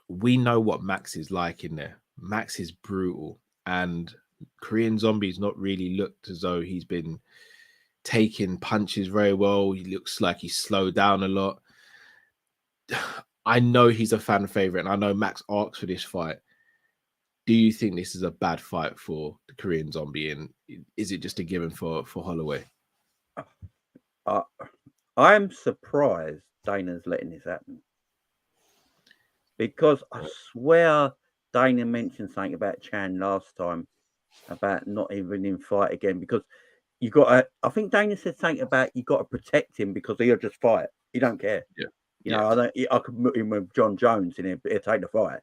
We know what Max is like in there. Max is brutal, and Korean Zombie's not really looked as though he's been taking punches very well. He looks like he's slowed down a lot. I know he's a fan favorite, and I know Max asked for this fight. Do you think this is a bad fight for the Korean Zombie, and is it just a given for Holloway? I'm surprised Dana's letting this happen, because I swear Dana mentioned something about Chan last time about not even in fight again, because you got to, I think Dana said something about you got to protect him because he'll just fight. He don't care. Yeah. You know, I could put him with John Jones in here, but he'll take the fight.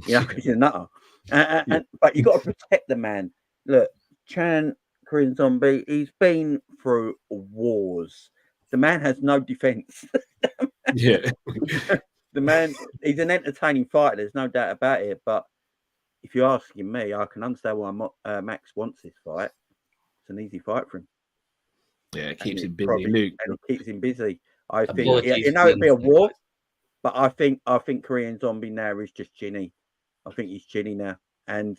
You know, because he's a nutter. But you got to protect the man. Look, Chan, Korean Zombie, he's been through wars. The man has no defense. Yeah. The man, he's an entertaining fighter. There's no doubt about it. But if you're asking me, I can understand why Max wants this fight. It's an easy fight for him. Yeah, it keeps him busy. Luke. And it keeps him busy. I think, it'd be a war, but I think Korean Zombie now is just chinny. I think he's chinny now, and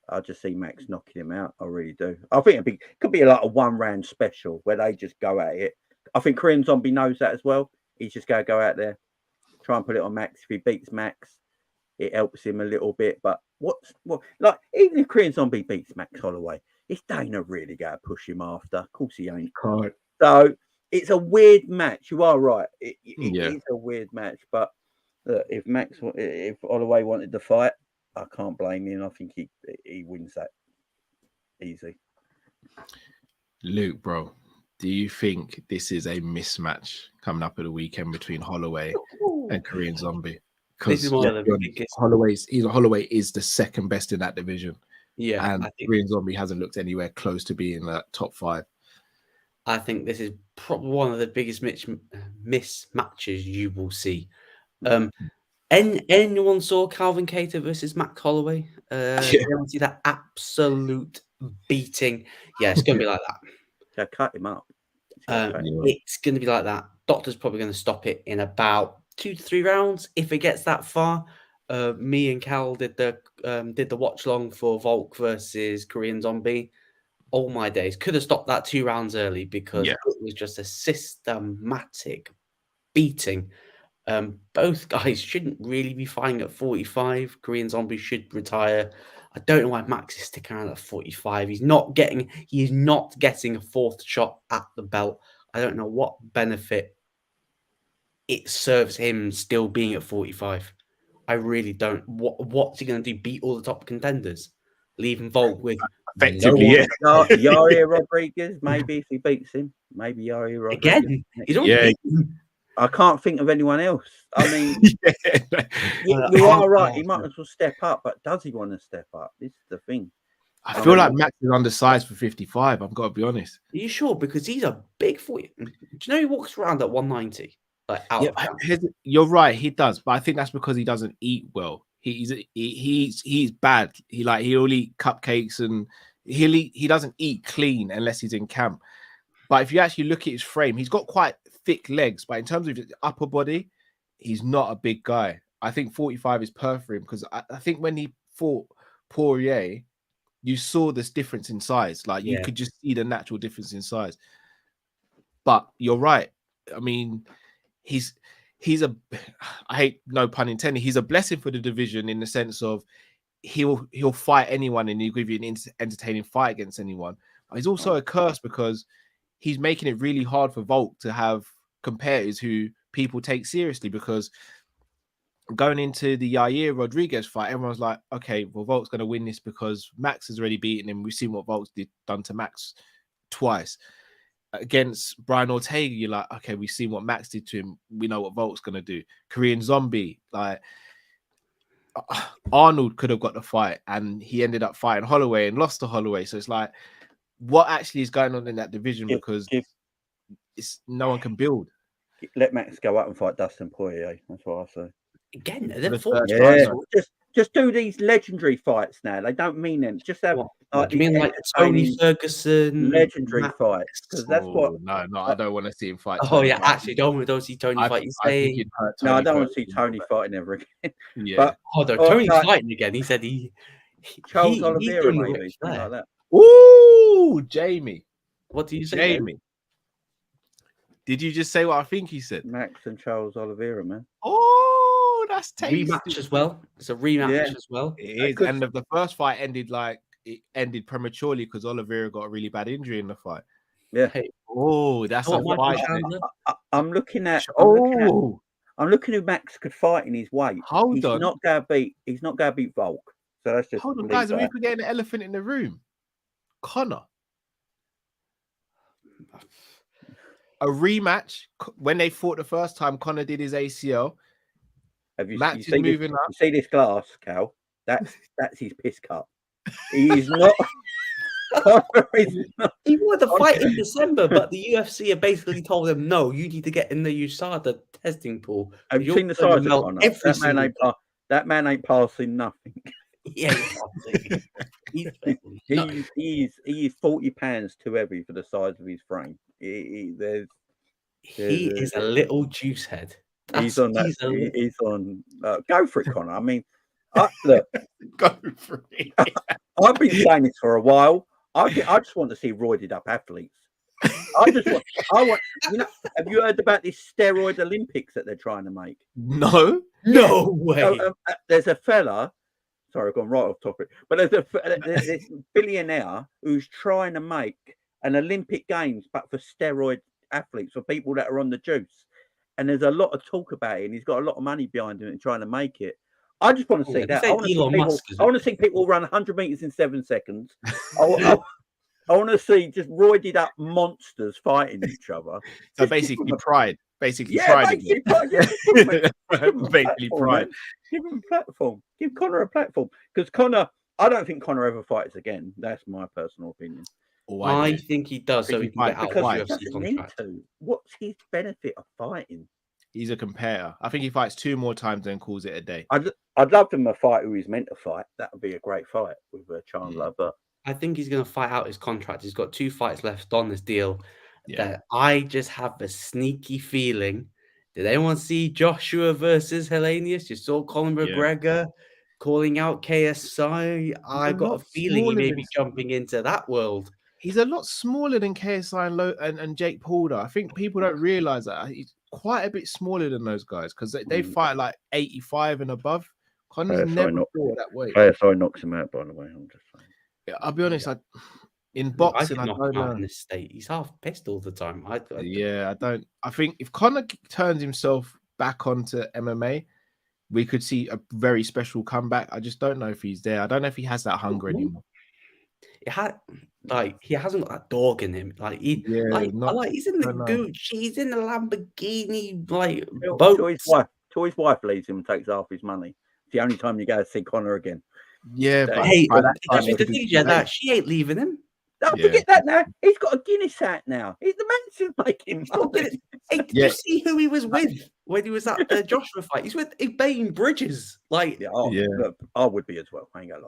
I just see Max knocking him out. I really do. I think it could be like a 1-round special where they just go at it. I think Korean Zombie knows that as well. He's just going to go out there, try and put it on Max. If he beats Max, it helps him a little bit. But like, even if Korean Zombie beats Max Holloway, is Dana really going to push him after? Of course he ain't. God. So it's a weird match. You are right. It is a weird match. But look, if Holloway wanted to fight, I can't blame him. I think he wins that easy. Luke, bro, do you think this is a mismatch coming up at the weekend between Holloway and Korean Zombie? Because Holloway is the second best in that division. Yeah, and Korean Zombie hasn't looked anywhere close to being that top 5. I think this is probably one of the biggest mismatches you will see. Anyone saw Calvin Kattar versus Max Holloway? Anyone see that absolute beating? Yeah, it's going to be like that. Yeah, cut him up. It's going to be like that. Doctor's probably going to stop it in about 2 to 3 rounds if it gets that far. Me and Cal did the watch long for Volk versus Korean Zombie. All my days could have stopped that 2 rounds early because it was just a systematic beating. Both guys shouldn't really be fighting at 45. Korean Zombie should retire. I don't know why Max is sticking around at 45. He's not getting a 4th shot at the belt. I don't know what benefit it serves him still being at 45. I really don't. What's he going to do? Beat all the top contenders? Leaving Volk with effectively, Yair Rodriguez, maybe if he beats him. Maybe Yair Rodriguez. Again, he's already beaten. I can't think of anyone else. I mean, you are right. He might as well step up, but does he want to step up? This is the thing. I feel like Max is undersized for 55. I've got to be honest. Are you sure? Because he's a big 40. Do you know he walks around at 190? You're right. He does, but I think that's because he doesn't eat well. He's bad. He'll eat cupcakes and he doesn't eat clean unless he's in camp. But if you actually look at his frame, he's got quite thick legs, but in terms of his upper body, he's not a big guy. I think 45 is perfect for him because I think when he fought Poirier, you saw this difference in size. You could just see the natural difference in size. But you're right. I mean, he's a, I hate, no pun intended, he's a blessing for the division in the sense of he'll fight anyone and he'll give you an entertaining fight against anyone. But he's also a curse because he's making it really hard for Volk to have competitors who people take seriously, because going into the Yair Rodriguez fight, everyone's like, okay, well, Volk's going to win this because Max has already beaten him. We've seen what Volk's done to Max twice. Against Brian Ortega, you're like, okay, we've seen what Max did to him. We know what Volk's going to do. Korean Zombie, Arnold could have got the fight and he ended up fighting Holloway and lost to Holloway. So it's like, what actually is going on in that division? Because it's no one can build. Let Max go out and fight Dustin Poirier. That's what I say. Again, just do these legendary fights now. They don't mean them. Just have like Tony Ferguson legendary fights, because that's what. No, I don't want to see him fight. Actually, don't see Tony fight. I don't want to see Tony fighting ever again. Yeah. Tony's fighting again. He said Charles Oliveira, maybe something like that. Ooh, Jamie. What do you say, Jamie? Did you just say what I think he said? Max and Charles Oliveira, man. Oh, that's tasty. Rematch as well. It's a rematch as well. It is. And the first fight ended prematurely because Oliveira got a really bad injury in the fight. Yeah. Oh, that's a fight. I'm looking at. I'm looking who Max could fight in his weight. He's not gonna beat Volk. So that's just. Hold on, guys. Are we forgetting the elephant in the room? Conor. A rematch when they fought the first time. Conor did his ACL. Max is moving up. You see this glass, Cal? That's his piss cup. He's not. He wanted to fight in December, but the UFC have basically told him, no, you need to get in the USADA testing pool. Have you seen the size of Conor? That man ain't passing nothing. Yeah, he is 40 pounds too heavy for the size of his frame. He is a little juice head. He's on. Go for it, Conor. I mean, look, go for it. I've been saying this for a while. I just want to see roided up athletes. I want. Have you heard about this steroid Olympics that they're trying to make? No way. So, there's a fella. Sorry, I've gone right off topic. But there's this billionaire who's trying to make an Olympic Games, but for steroid athletes, for people that are on the juice. And there's a lot of talk about it, and he's got a lot of money behind him and trying to make it. I just want to see that. I want to see people run 100 meters in 7 seconds. I want to see just roided up monsters fighting each other. So basically, pride. Basically, pride. Basically, pride. Give him a platform. Give Conor a platform. Because Conor, I don't think Conor ever fights again. That's my personal opinion. I think he does, so he can get out of UFC contract. What's his benefit of fighting? He's a competitor. I think he fights 2 more times and calls it a day. I'd love him to fight who he's meant to fight. That would be a great fight with Chandler. But I think he's going to fight out his contract. He's got 2 fights left on this deal. That I just have a sneaky feeling. Did anyone see Joshua versus Helenius? You saw Conor McGregor calling out KSI. I got a feeling he may be jumping into that world. He's a lot smaller than KSI and Jake Paul. I think people don't realize that he's quite a bit smaller than those guys because they fight like 85 and above. Conor's never fought that way. KSI knocks him out, by the way. I'm just saying. I'll be honest. In boxing, I don't know. In this state, he's half pissed all the time. I don't. I think if Conor turns himself back onto MMA, we could see a very special comeback. I just don't know if he's there. I don't know if he has that hunger anymore. He hasn't got that dog in him. He's in the Gucci, he's in the Lamborghini, boat. Till his wife leaves him and takes half his money. It's the only time you go to see Conor again. Yeah, but the thing is that she ain't leaving him. Don't forget that now. He's got a Guinness hat now. He's the man who's making money. Hey, did you see who he was with when he was at the Joshua fight? He's with Bain Bridges. Look, I would be as well. I ain't gonna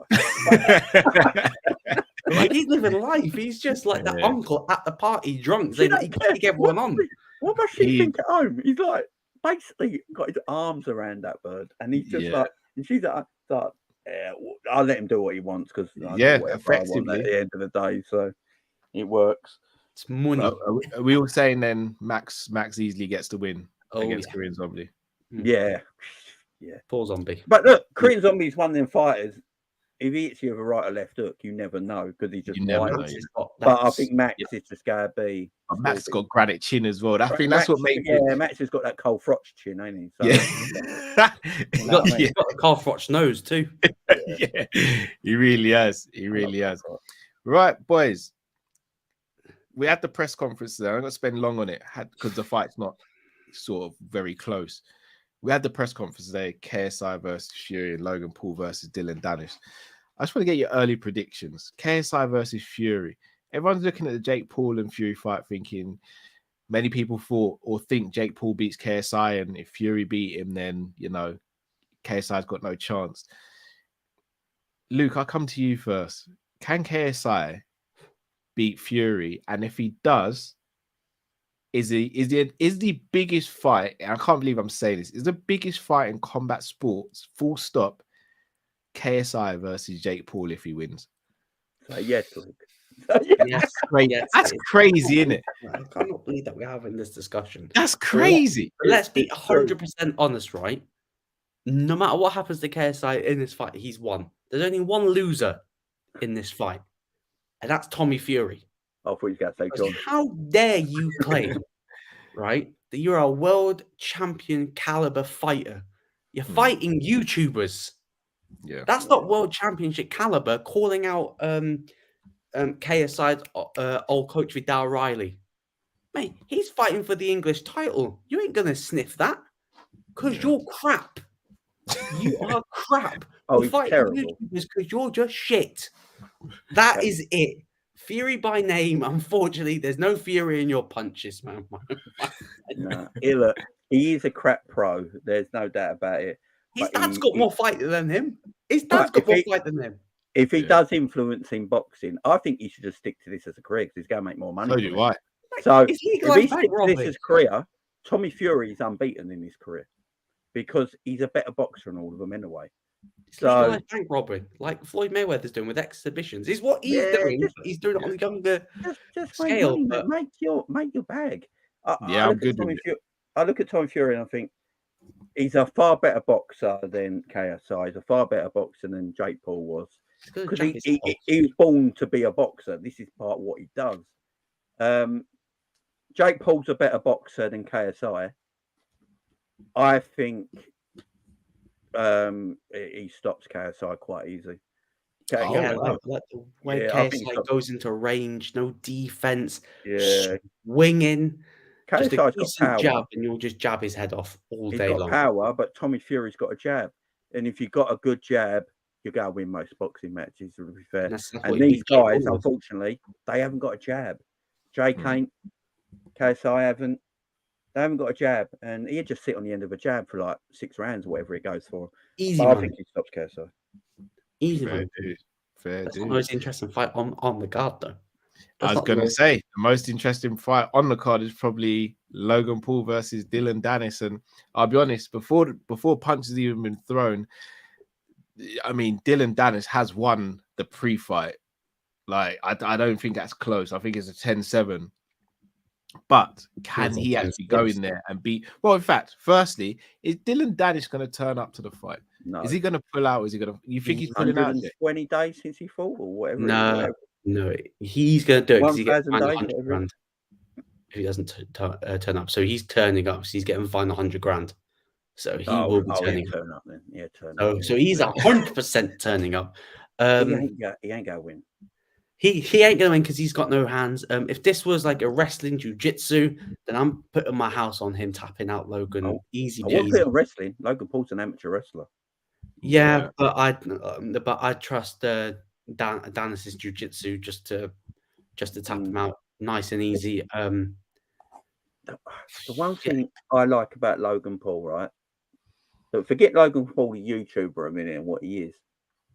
lie. He's living life. He's just like the uncle at the party, drunk, saying he can take everyone on. What does she think at home? He's like basically got his arms around that bird, and he's just like, and she's like, I'll let him do what he wants because effectively at the end of the day, so it works. It's money. Are we all saying then Max easily gets the win against Korean Zombie? Yeah. Poor Zombie. But look, Korean Zombie's one of them fighters. If he hits you with a right or left hook, you never know because he's just wild. But I think Max is just going to be. Max got granite chin as well. I think that's what makes Max has got that Cole Froch chin, ain't he? So, he's got the Cole Froch nose too. He really has. Right, boys. We had the press conference there. I'm not going to spend long on it because the fight's not sort of very close. We had the press conference today, KSI versus Fury and Logan Paul versus Dylan Dennis. I just want to get your early predictions. KSI versus Fury. Everyone's looking at the Jake Paul and Fury fight thinking many people thought or think Jake Paul beats KSI, and if Fury beat him, then, KSI's got no chance. Luke, I'll come to you first. Can KSI beat Fury? And if he does, is the biggest fight, and I can't believe I'm saying this, is the biggest fight in combat sports, full stop, KSI versus Jake Paul if he wins? Yes, Luke. Yes, that's crazy, isn't it? I cannot believe that we're having this discussion. That's crazy. Let's be 100% honest, right? No matter what happens to KSI in this fight, he's won. There's only one loser in this fight, and that's Tommy Fury. I thought you got to say John. How dare you claim, right, that you're a world champion caliber fighter? You're fighting YouTubers. Yeah, that's not world championship caliber. Calling out KSI's old coach Vidal Riley, mate. He's fighting for the English title. You ain't gonna sniff that because you're crap. You are crap. You're he's terrible. YouTubers because you're just shit. That is it. Fury by name. Unfortunately, there's no fury in your punches, man. No, look, he is a crap pro. There's no doubt about it. His dad's got more fight than him. His dad's got more fight than him. If he does influence in boxing, I think he should just stick to this as a career because he's going to make more money. So do I. So if he sticks to this as a career, Tommy Fury is unbeaten in his career because he's a better boxer than all of them anyway. So bank robbing, like Floyd Mayweather's doing with exhibitions, is what he's doing. He's doing it on a younger scale. Make your bag. I'm good with it. I look at Tommy Fury and I think he's a far better boxer than KSI. He's a far better boxer than Jake Paul was. Because he was born to be a boxer. This is part of what he does. Jake Paul's a better boxer than KSI. I think he stops KSI quite easy. Like the way KSI goes into range, no defense, swinging, just a decent jab, and you'll just jab his head off all day long. He's got power, but Tommy Fury's got a jab, and if you've got a good jab, you're going to win most boxing matches. To be fair, and these guys, unfortunately, they haven't got a jab. Jake ain't, KSI haven't. They haven't got a jab, and he'd just sit on the end of a jab for like 6 rounds or whatever it goes for. Easy, I think he stops KSI. Easy, fair dude. Fair That's dude. the most interesting fight on the card, though. I was going to say the most interesting fight on the card is probably Logan Paul versus Dylan Dennis, and I'll be honest, before punches even been thrown, I mean, Dylan Dennis has won the pre-fight. Like, I don't think that's close. I think it's a 10-7. But can he actually go in there and beat? Well, in fact, firstly, is Dylan Dennis going to turn up to the fight? No. Is he going to pull out? Is he going to? You think he's pulling out? 20 days since he fought, or whatever? No, he's going to do it because he gets fined 100 grand if he doesn't turn up. So he's turning up. So he's getting fined 100 grand. So he will be turning up then. Yeah, turn up. So he's 100% turning up. He ain't going to win. He ain't gonna win because he's got no hands. If this was like a wrestling jiu-jitsu, then I'm putting my house on him tapping out Logan. Easy peasy. I won't put it wrestling. Logan Paul's an amateur wrestler. Yeah, but I trust Dennis's jiu-jitsu just to tap him out nice and easy. The one thing I like about Logan Paul, right? But forget Logan Paul, the YouTuber, a minute, and what he is.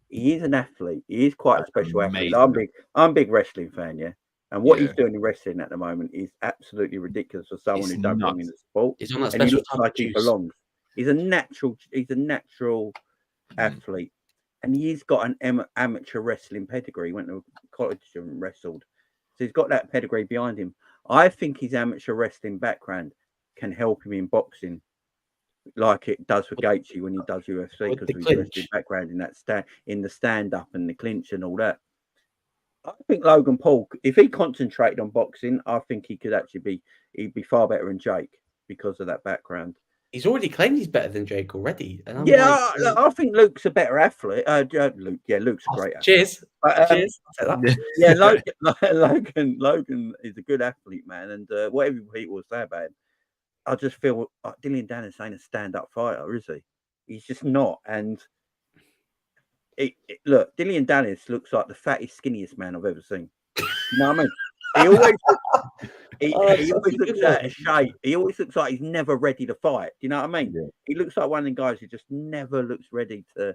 He is an athlete. He is quite a special athlete. I'm a big wrestling fan, yeah. And what he's doing in wrestling at the moment is absolutely ridiculous for someone who don't belong in the sport. He's on that special, and he looks like he belongs. He's a natural athlete, and he's got an amateur wrestling pedigree. He went to college and wrestled, so he's got that pedigree behind him. I think his amateur wrestling background can help him in boxing, like it does for Gaethje when he does UFC, because of his wrestling background in the stand up and the clinch and all that. I think Logan Paul, if he concentrated on boxing, I think he'd be far better than Jake because of that background. He's already claimed he's better than Jake already. And I think Luke's a better athlete. Luke's a great athlete. Cheers. Cheers. Yeah, Logan is a good athlete, man, and whatever people will say about him, I just feel Dylan Dennis ain't a stand-up fighter, is he? He's just not. And look, Dylan Dennis looks like the fattest, skinniest man I've ever seen. You know what I mean? He always looks out of shape. He always looks like he's never ready to fight. Do you know what I mean? Yeah. He looks like one of the guys who just never looks ready to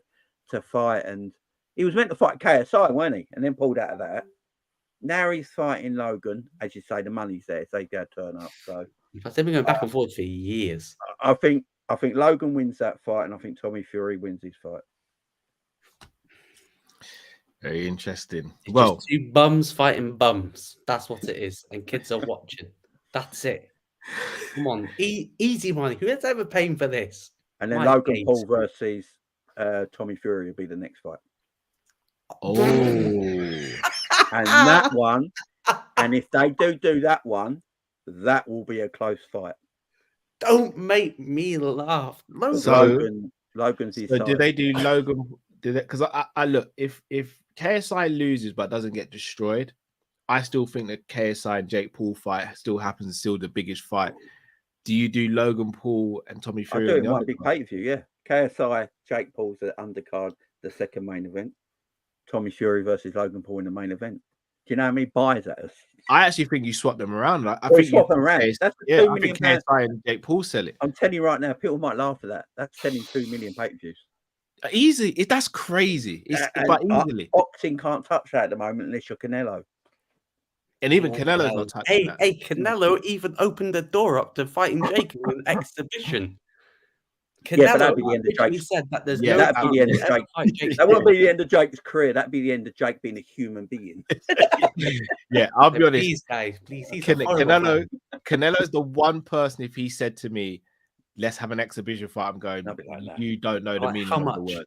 fight. And he was meant to fight KSI, weren't he? And then pulled out of that. Now he's fighting Logan. As you say, the money's there, so he's going to turn up. So they've been going back and forth for years. I think Logan wins that fight, and I think Tommy Fury wins his fight. Very interesting. It's just two bums fighting bums. That's what it is, and kids are watching. That's it. Come on, easy money. Who's ever paying for this? And then Logan Paul versus Tommy Fury will be the next fight. Oh, and that one. And if they do that one, that will be a close fight. Don't make me laugh. Logan's his side. Did they do Logan? Because I look, if KSI loses but doesn't get destroyed, I still think that KSI and Jake Paul fight still happens, still the biggest fight. Do you do Logan Paul and Tommy Fury? I do it one big pay-per-view, yeah. KSI, Jake Paul's the undercard, the second main event. Tommy Fury versus Logan Paul in the main event. Do you know how many buys that is? I actually think you swap them around. I think swap them around. That's I think KSI and Jake Paul sell it. I'm telling you right now, people might laugh at that. That's selling 2 million pay-per-views. Easy. That's crazy. But easily. Boxing can't touch that at the moment unless you're Canelo. And even Canelo's not touching that. Hey, Canelo even opened the door up to fighting Jake in an exhibition. Canelo, that'd be the end of Jake's. Said that there's that'd be the end of Jake. That won't be the end of Jake's career. That'd be the end of Jake being a human being. Yeah, I'll be honest. Please, guys, please. Canelo's the one person, if he said to me, let's have an exhibition fight, I'm going, you don't know the meaning of the word.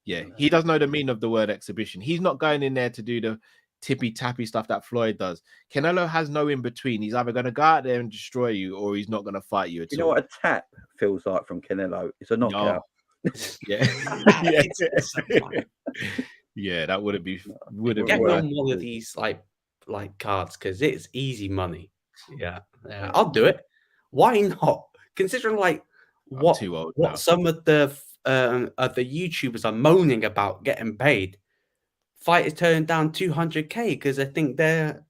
Yeah, he doesn't know the meaning of the word exhibition. He's not going in there to do the tippy tappy stuff that Floyd does. Canelo has no in between. He's either going to go out there and destroy you, or he's not going to fight you at all. You know what a tap feels like from Canelo? It's a knockout. Yeah. Yeah, that wouldn't be. Get me on one of these like cards because it's easy money. Yeah, I'll do it. Why not? Considering what some of the YouTubers are moaning about getting paid. Fighters turning down 200K because they think they're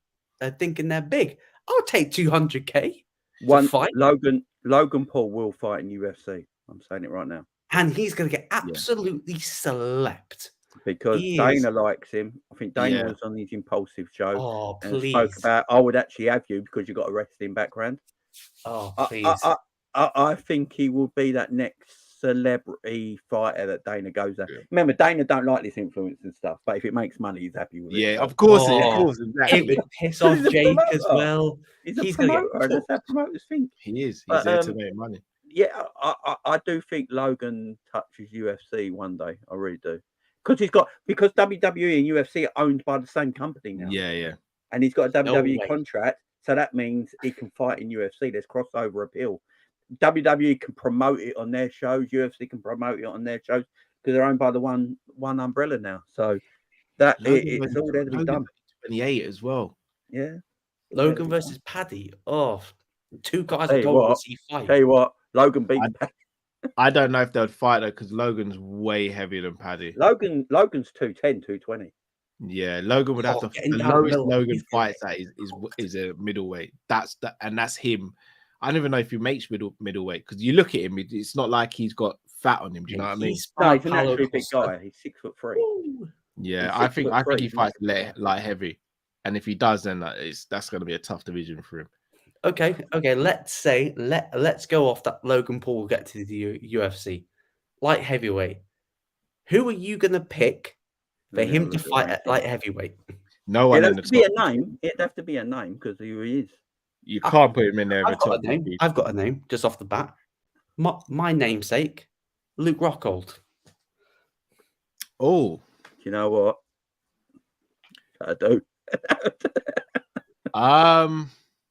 thinking they're big. I'll take 200K. One fight. Logan Paul will fight in UFC. I'm saying it right now. And he's going to get absolutely slept. Because Dana likes him. I think Dana was on his Impulsive show. Oh, and please. Spoke about, I would actually have you because you've got a wrestling background. Oh, please. I think he will be that next celebrity fighter that Dana goes at. Remember, Dana don't like this influence and stuff, but if it makes money, he's happy with it. Yeah, of course. Exactly. It would piss off Jake as well. He's a promoter. That's how promoters think. He is. He's there to make money. Yeah, I do think Logan touches UFC one day. I really do. Because WWE and UFC are owned by the same company now. Yeah. And he's got a WWE contract, so that means he can fight in UFC. There's crossover appeal. WWE can promote it on their shows. UFC can promote it on their shows because they're owned by the one umbrella now. So that it's all there to be done. 28 as well. Yeah. Logan versus Paddy. Oh, two guys I don't want to see fight. Tell you what, Logan beats Paddy. I don't know if they would fight though because Logan's way heavier than Paddy. Logan's 210, 220. Yeah, Logan would have to. The lowest Logan fights at is a middleweight. That's him. I don't even know if he makes middleweight because you look at him, it's not like he's got fat on him. Do you know what I mean? No, he's a naturally big guy. He's 6'3". Yeah, I think he fights light heavy, and if he does, then that's going to be a tough division for him. Okay. Let's go off that. Logan Paul will get to the UFC light heavyweight. Who are you going to pick for him to fight at light heavyweight? No one. It'd have to be a name. It'd have to be a name because who he is. You can't put him in there. I've got a name just off the bat. My namesake, Luke Rockhold. Oh, you know what? I do.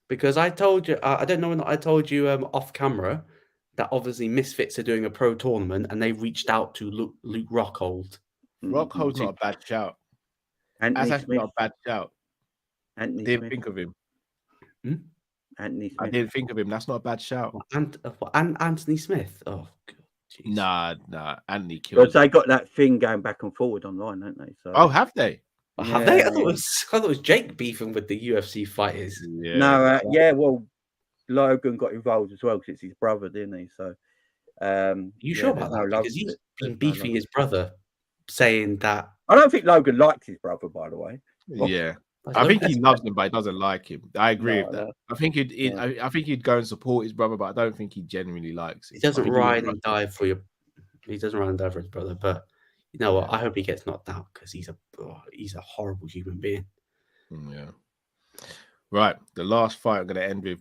Because I told you, I don't know when I told you off camera that obviously Misfits are doing a pro tournament and they reached out to Luke Rockhold. Rockhold's not a bad shout. That's actually not a bad shout. Didn't think of him. Anthony Smith. I didn't think of him. That's not a bad shout. And Anthony Smith. Oh, God. Geez. Nah. Anthony killed. Because they got that thing going back and forward online, don't they? So. Have they? Have they? I thought it was Jake beefing with the UFC fighters. Yeah. No. Well, Logan got involved as well because it's his brother, didn't he? So. You sure about that? Because he's been beefing his brother, saying that. I don't think Logan likes his brother, by the way. Yeah. I think he loves him, but he doesn't like him. I agree with that. I think he'd go and support his brother, but I don't think he genuinely likes him. He doesn't ride and die for you. He doesn't ride and die for his brother, but you know what? I hope he gets knocked out because he's a horrible human being. Yeah. Right. The last fight I'm going to end with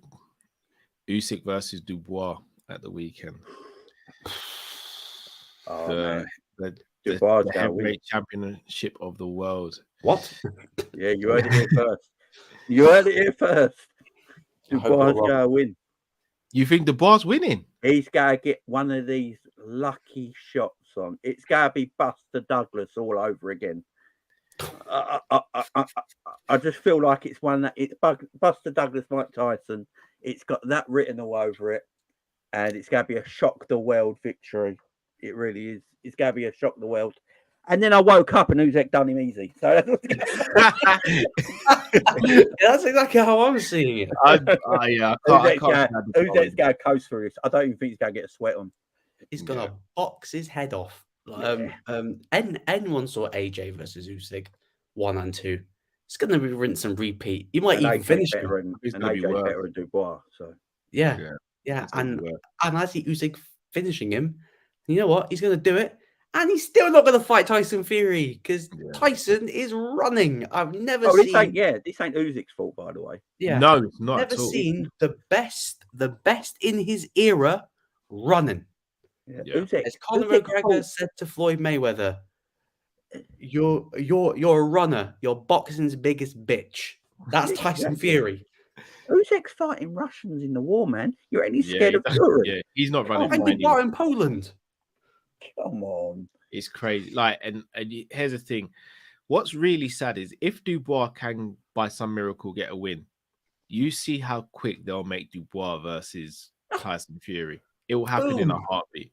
Usyk versus Dubois at the weekend. Man. The heavyweight championship of the world. What? Yeah, you heard it here first. Dubois gonna win. You think Dubois winning? He's gonna get one of these lucky shots on. It's gonna be Buster Douglas all over again. I just feel like it's one that it's Buster Douglas, Mike Tyson. It's got that written all over it, and it's gonna be a shock the world victory. It really is. It's gonna be a shock the world. And then I woke up and Usyk done him easy. So that's exactly how I'm seeing it. Usyk's going to coast through this. I don't even think he's going to get a sweat on. He's going to box his head off. N1 saw AJ versus Usyk 1 and 2. It's going to be rinse and repeat. He might even finish better and AJ better than Dubois. So yeah. And I see Usyk finishing him. You know what? He's going to do it. And he's still not going to fight Tyson Fury because Tyson is running. I've never seen. This ain't Usyk's fault, by the way. Yeah, no, it's not. Never seen the best in his era running. Yeah. As Conor McGregor said to Floyd Mayweather, you're a runner. You're boxing's biggest bitch. That's Tyson Fury. Usyk's fighting Russians in the war, man. You're only scared of Fury. Yeah, he's not running. And Dubois in Poland. Come on. It's crazy. Like, and here's the thing. What's really sad is if Dubois can, by some miracle, get a win, you see how quick they'll make Dubois versus Tyson Fury. It will happen in a heartbeat.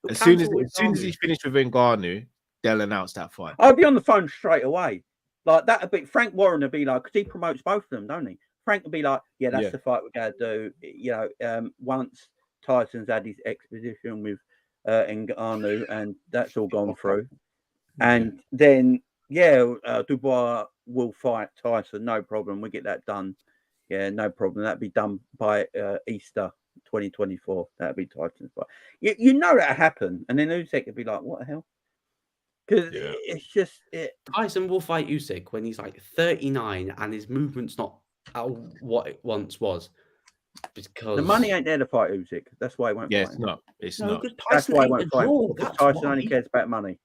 As soon as he's finished with Ngannou, they'll announce that fight. I'll be on the phone straight away. Like that would be Frank Warren would be like, because he promotes both of them, don't he? Frank would be like, yeah, that's the fight we're going to do. You know, once Tyson's had his exposition with Ngannou, and that's all gone through. And then, Dubois will fight Tyson, no problem. We get that done. Yeah, no problem. That'd be done by Easter 2024. That'd be Tyson's fight. You know that'll happen. And then Usyk would be like, what the hell? Because it's just... Tyson will fight Usyk when he's like 39 and his movement's not what it once was. Because the money ain't there to fight Usyk. That's why he won't fight him. It's not. That's why he won't fight him. Tyson only cares about money.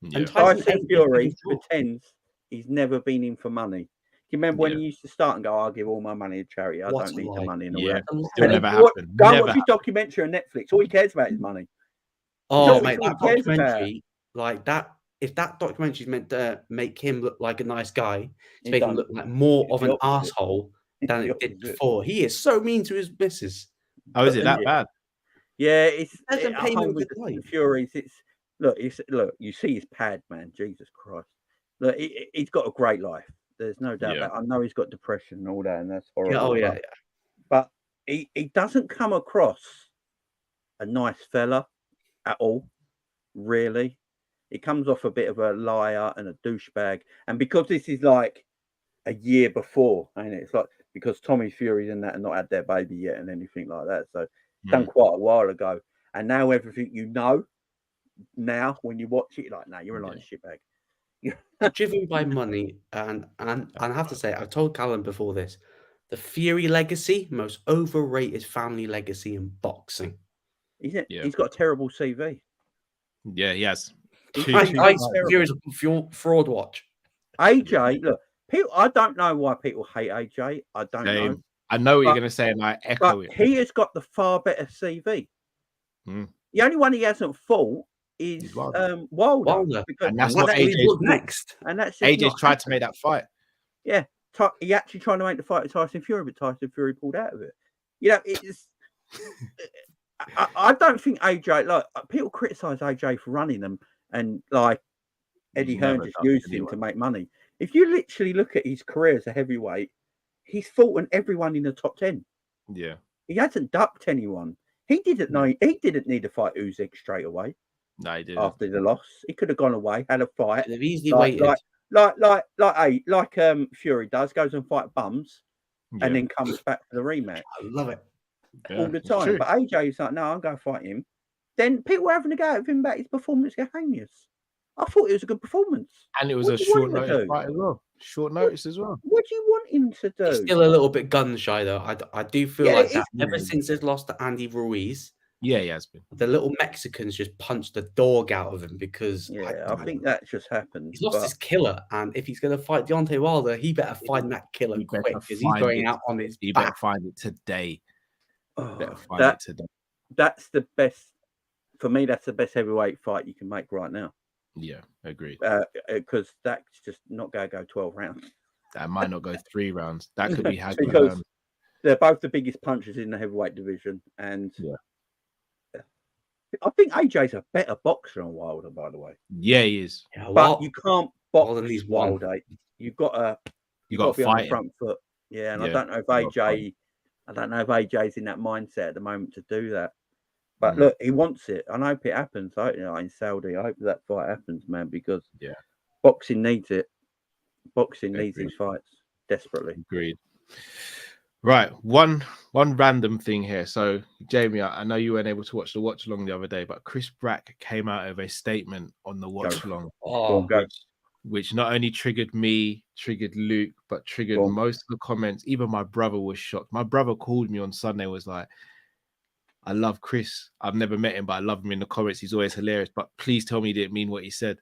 Yeah. And Tyson Fury pretends he's never been in for money. Do you remember when he used to start and go, I'll give all my money to charity. I don't need the money and all that. Still never happened. Go and watch his documentary on Netflix. All he cares about is money. Oh, mate, that documentary, like that, if that documentary is meant to make him look like a nice guy, to make him look like more of an asshole than it did before. He is so mean to his missus. Oh, is it that bad? Yeah, Furies. Look, you see his pad, man. Jesus Christ. Look, he's got a great life. There's no doubt that. I know he's got depression and all that, and that's horrible. Yeah, But he doesn't come across a nice fella at all, really. He comes off a bit of a liar and a douchebag. And because this is like a year before, and it's like because Tommy Fury and that have not had their baby yet and anything like that. So it's done quite a while ago. And now everything you know, now when you watch it, you're like, no, you're a lying shitbag. Driven by money, and I have to say, I've told Callum before this, the Fury legacy, most overrated family legacy in boxing. He's got a terrible CV. Yeah, he has. Fury's a fraud watch. AJ, look, people. I don't know why people hate AJ. I don't know. I know what you're going to say, and I echo it. He has got the far better CV. The only one he hasn't fought is Wilder. And that's what AJ's next. And that's AJ's tried to make that fight. Yeah, he actually tried to make the fight with Tyson Fury, but Tyson Fury pulled out of it. You know, it's. I don't think AJ, like people criticize AJ for running them, and like Eddie Hearn just used him to make money. If you literally look at his career as a heavyweight, he's fought on everyone in the top 10. Yeah, he hasn't ducked anyone. He didn't know. He didn't need to fight Usyk straight away. No, he didn't. After the loss, he could have gone away, had a fight. They've easily waited. Like Fury does, goes and fight bums, and then comes back for the rematch. I love it all the time. But AJ's like, no, I'm going to fight him. Then people were having a go at him about his performance against Hangers. I thought it was a good performance, and it was a short notice fight as well. Short notice as well. What do you want him to do? He's still a little bit gun shy though. I do feel like that ever since he's lost to Andy Ruiz. Yeah, he has been. The little Mexicans just punched the dog out of him because I think that just happened. He's lost his killer, and if he's going to fight Deontay Wilder, he better find that killer quick because he's going out on his back. Better find it today. That's the best for me. That's the best heavyweight fight you can make right now. Yeah, agreed. Because that's just not going to go 12 rounds. That might not go 3 rounds. That could be because they're both the biggest punchers in the heavyweight division, and I think AJ's a better boxer than Wilder, by the way. Yeah, he is. Yeah, but you can't box Wilder. You've got to be on the front foot. Yeah, and I don't know if AJ's in that mindset at the moment to do that. But look, he wants it, and I hope it happens. In Saudi, I hope that fight happens, man, because boxing needs it. Boxing needs these fights desperately. Agreed. Right, one random thing here. So, Jamie, I know you weren't able to watch the watch along the other day, but Chris Brack came out of a statement on the watch along, which not only triggered me, triggered Luke, but triggered most of the comments. Even my brother was shocked. My brother called me on Sunday and was like, I love Chris. I've never met him, but I love him in the comments. He's always hilarious. But please tell me he didn't mean what he said.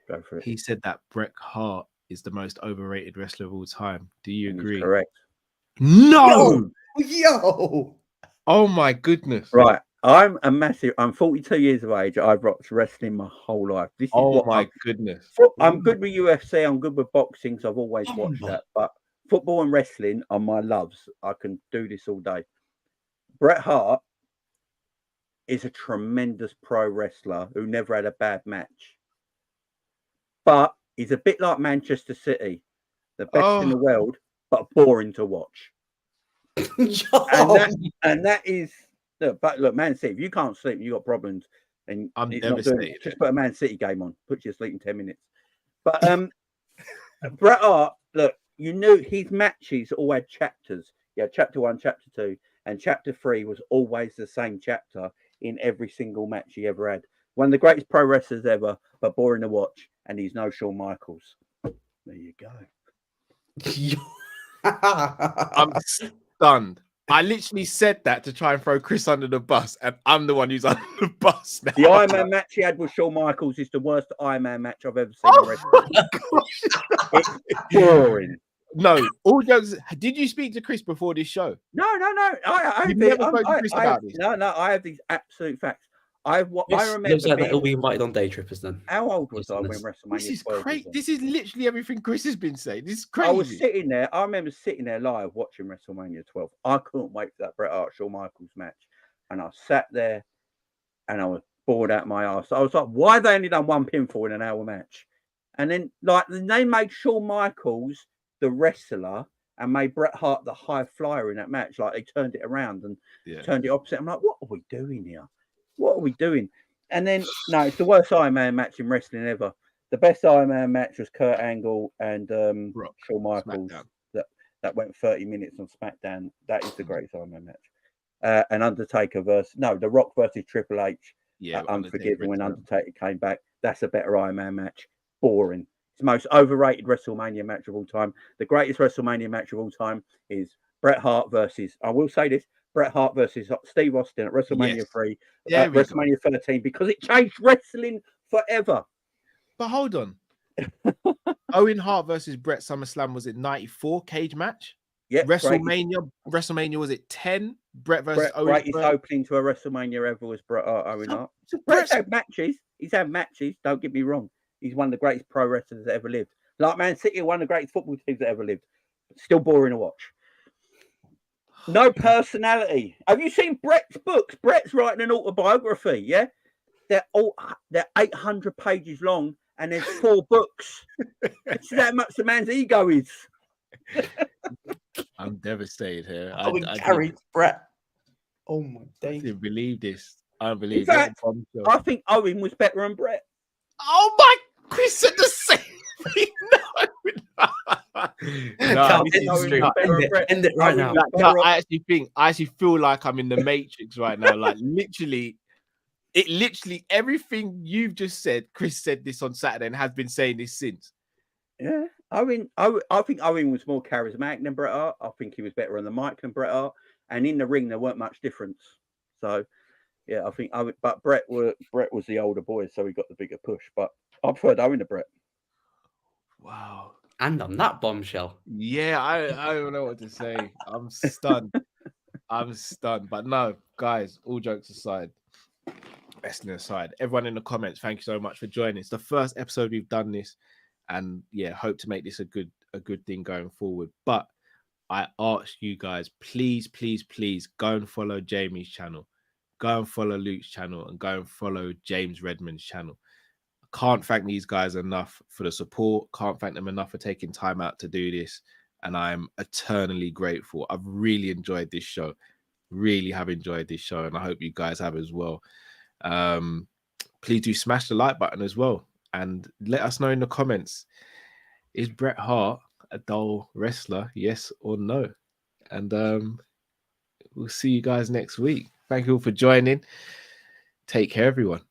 Go for it. He said that Bret Hart is the most overrated wrestler of all time. Do you agree? Correct. No. Yo. Oh my goodness. Right. I'm 42 years of age. I've watched wrestling my whole life. This is Oh my goodness. I'm good with UFC. I'm good with boxing. So I've always watched that. But football and wrestling are my loves. I can do this all day. Bret Hart is a tremendous pro wrestler who never had a bad match. But he's a bit like Manchester City, the best in the world, but boring to watch. and that is look, Man City, if you can't sleep, you got problems, and I'm it's devastated. not doing it. Just put a Man City game on, put you to sleep in 10 minutes. But Bret Hart, look, you knew his matches all had chapters. Yeah, chapter 1, chapter 2, and chapter 3 was always the same chapter in every single match he ever had. One of the greatest pro wrestlers ever, but boring to watch, and he's no Shawn Michaels. There you go. I'm stunned. I literally said that to try and throw Chris under the bus, and I'm the one who's under the bus now. The Iron Man match he had with Shawn Michaels is the worst Iron Man match I've ever seen in wrestling. It's boring. No, all jokes. Did you speak to Chris before this show? No. You've never spoken to Chris about this. No, I have these absolute facts. I remember. Looks like he'll be invited on Day Trippers then. How old was I when WrestleMania? This is crazy. This is literally everything Chris has been saying. This is crazy. I was sitting there. I remember sitting there live watching WrestleMania 12. I couldn't wait for that Bret Hart Shawn Michaels match, and I sat there, and I was bored out my ass. I was like, "Why have they only done one pinfall in an hour match?" And then, they made Shawn Michaels the wrestler and made Bret Hart the high flyer in that match. Like, they turned it around and turned it opposite. I'm like, "What are we doing here? What are we doing?" And then, no, it's the worst Iron Man match in wrestling ever. The best Iron Man match was Kurt Angle and Shawn Michaels. That went 30 minutes on SmackDown. That is the greatest Iron Man match. And Undertaker The Rock versus Triple H. Unforgiven when Undertaker came back. That's a better Iron Man match. Boring. It's the most overrated WrestleMania match of all time. The greatest WrestleMania match of all time is Bret Hart versus, I will say this, Bret Hart versus Steve Austin at WrestleMania 3, WrestleMania 13, because it changed wrestling forever. But hold on. Owen Hart versus Bret SummerSlam, was it 94 cage match? Yeah. WrestleMania was it 10? Bret versus Owen. Greatest opening to a WrestleMania ever was Bret Hart, Owen Hart. Bret's had matches. He's had matches. Don't get me wrong. He's one of the greatest pro wrestlers that ever lived. Like Man City, one of the greatest football teams that ever lived. Still boring to watch. No personality. Have you seen Bret's books? Bret's writing an autobiography, yeah? They're 800 pages long, and there's 4 books. That's how much the man's ego is. I'm devastated here. I carried Bret. Oh my days. I didn't believe this. I don't believe it. I think Owen was better than Bret. Oh my! Chris said the same thing. End it right now. I actually feel like I'm in the Matrix right now. Like literally everything you've just said. Chris said this on Saturday and has been saying this since. Yeah, I think Owen was more charismatic than Bret Hart. I think he was better on the mic than Bret Hart, and in the ring there weren't much difference. So, yeah, I think but Bret was the older boy, so he got the bigger push. But I preferred Owen to Bret. Wow. And on that bombshell. Yeah, I don't know what to say. I'm stunned. But no, guys, all jokes aside, wrestling aside, everyone in the comments, thank you so much for joining. It's the first episode we've done this, and yeah, hope to make this a good thing going forward. But I ask you guys, please go and follow Jamie's channel, go and follow Luke's channel, and go and follow James Redmond's channel. Can't thank these guys enough for the support. Can't thank them enough for taking time out to do this. And I'm eternally grateful. I've really enjoyed this show. Really have enjoyed this show. And I hope you guys have as well. Please do smash the like button as well. And let us know in the comments. Is Bret Hart a dull wrestler? Yes or no? And we'll see you guys next week. Thank you all for joining. Take care, everyone.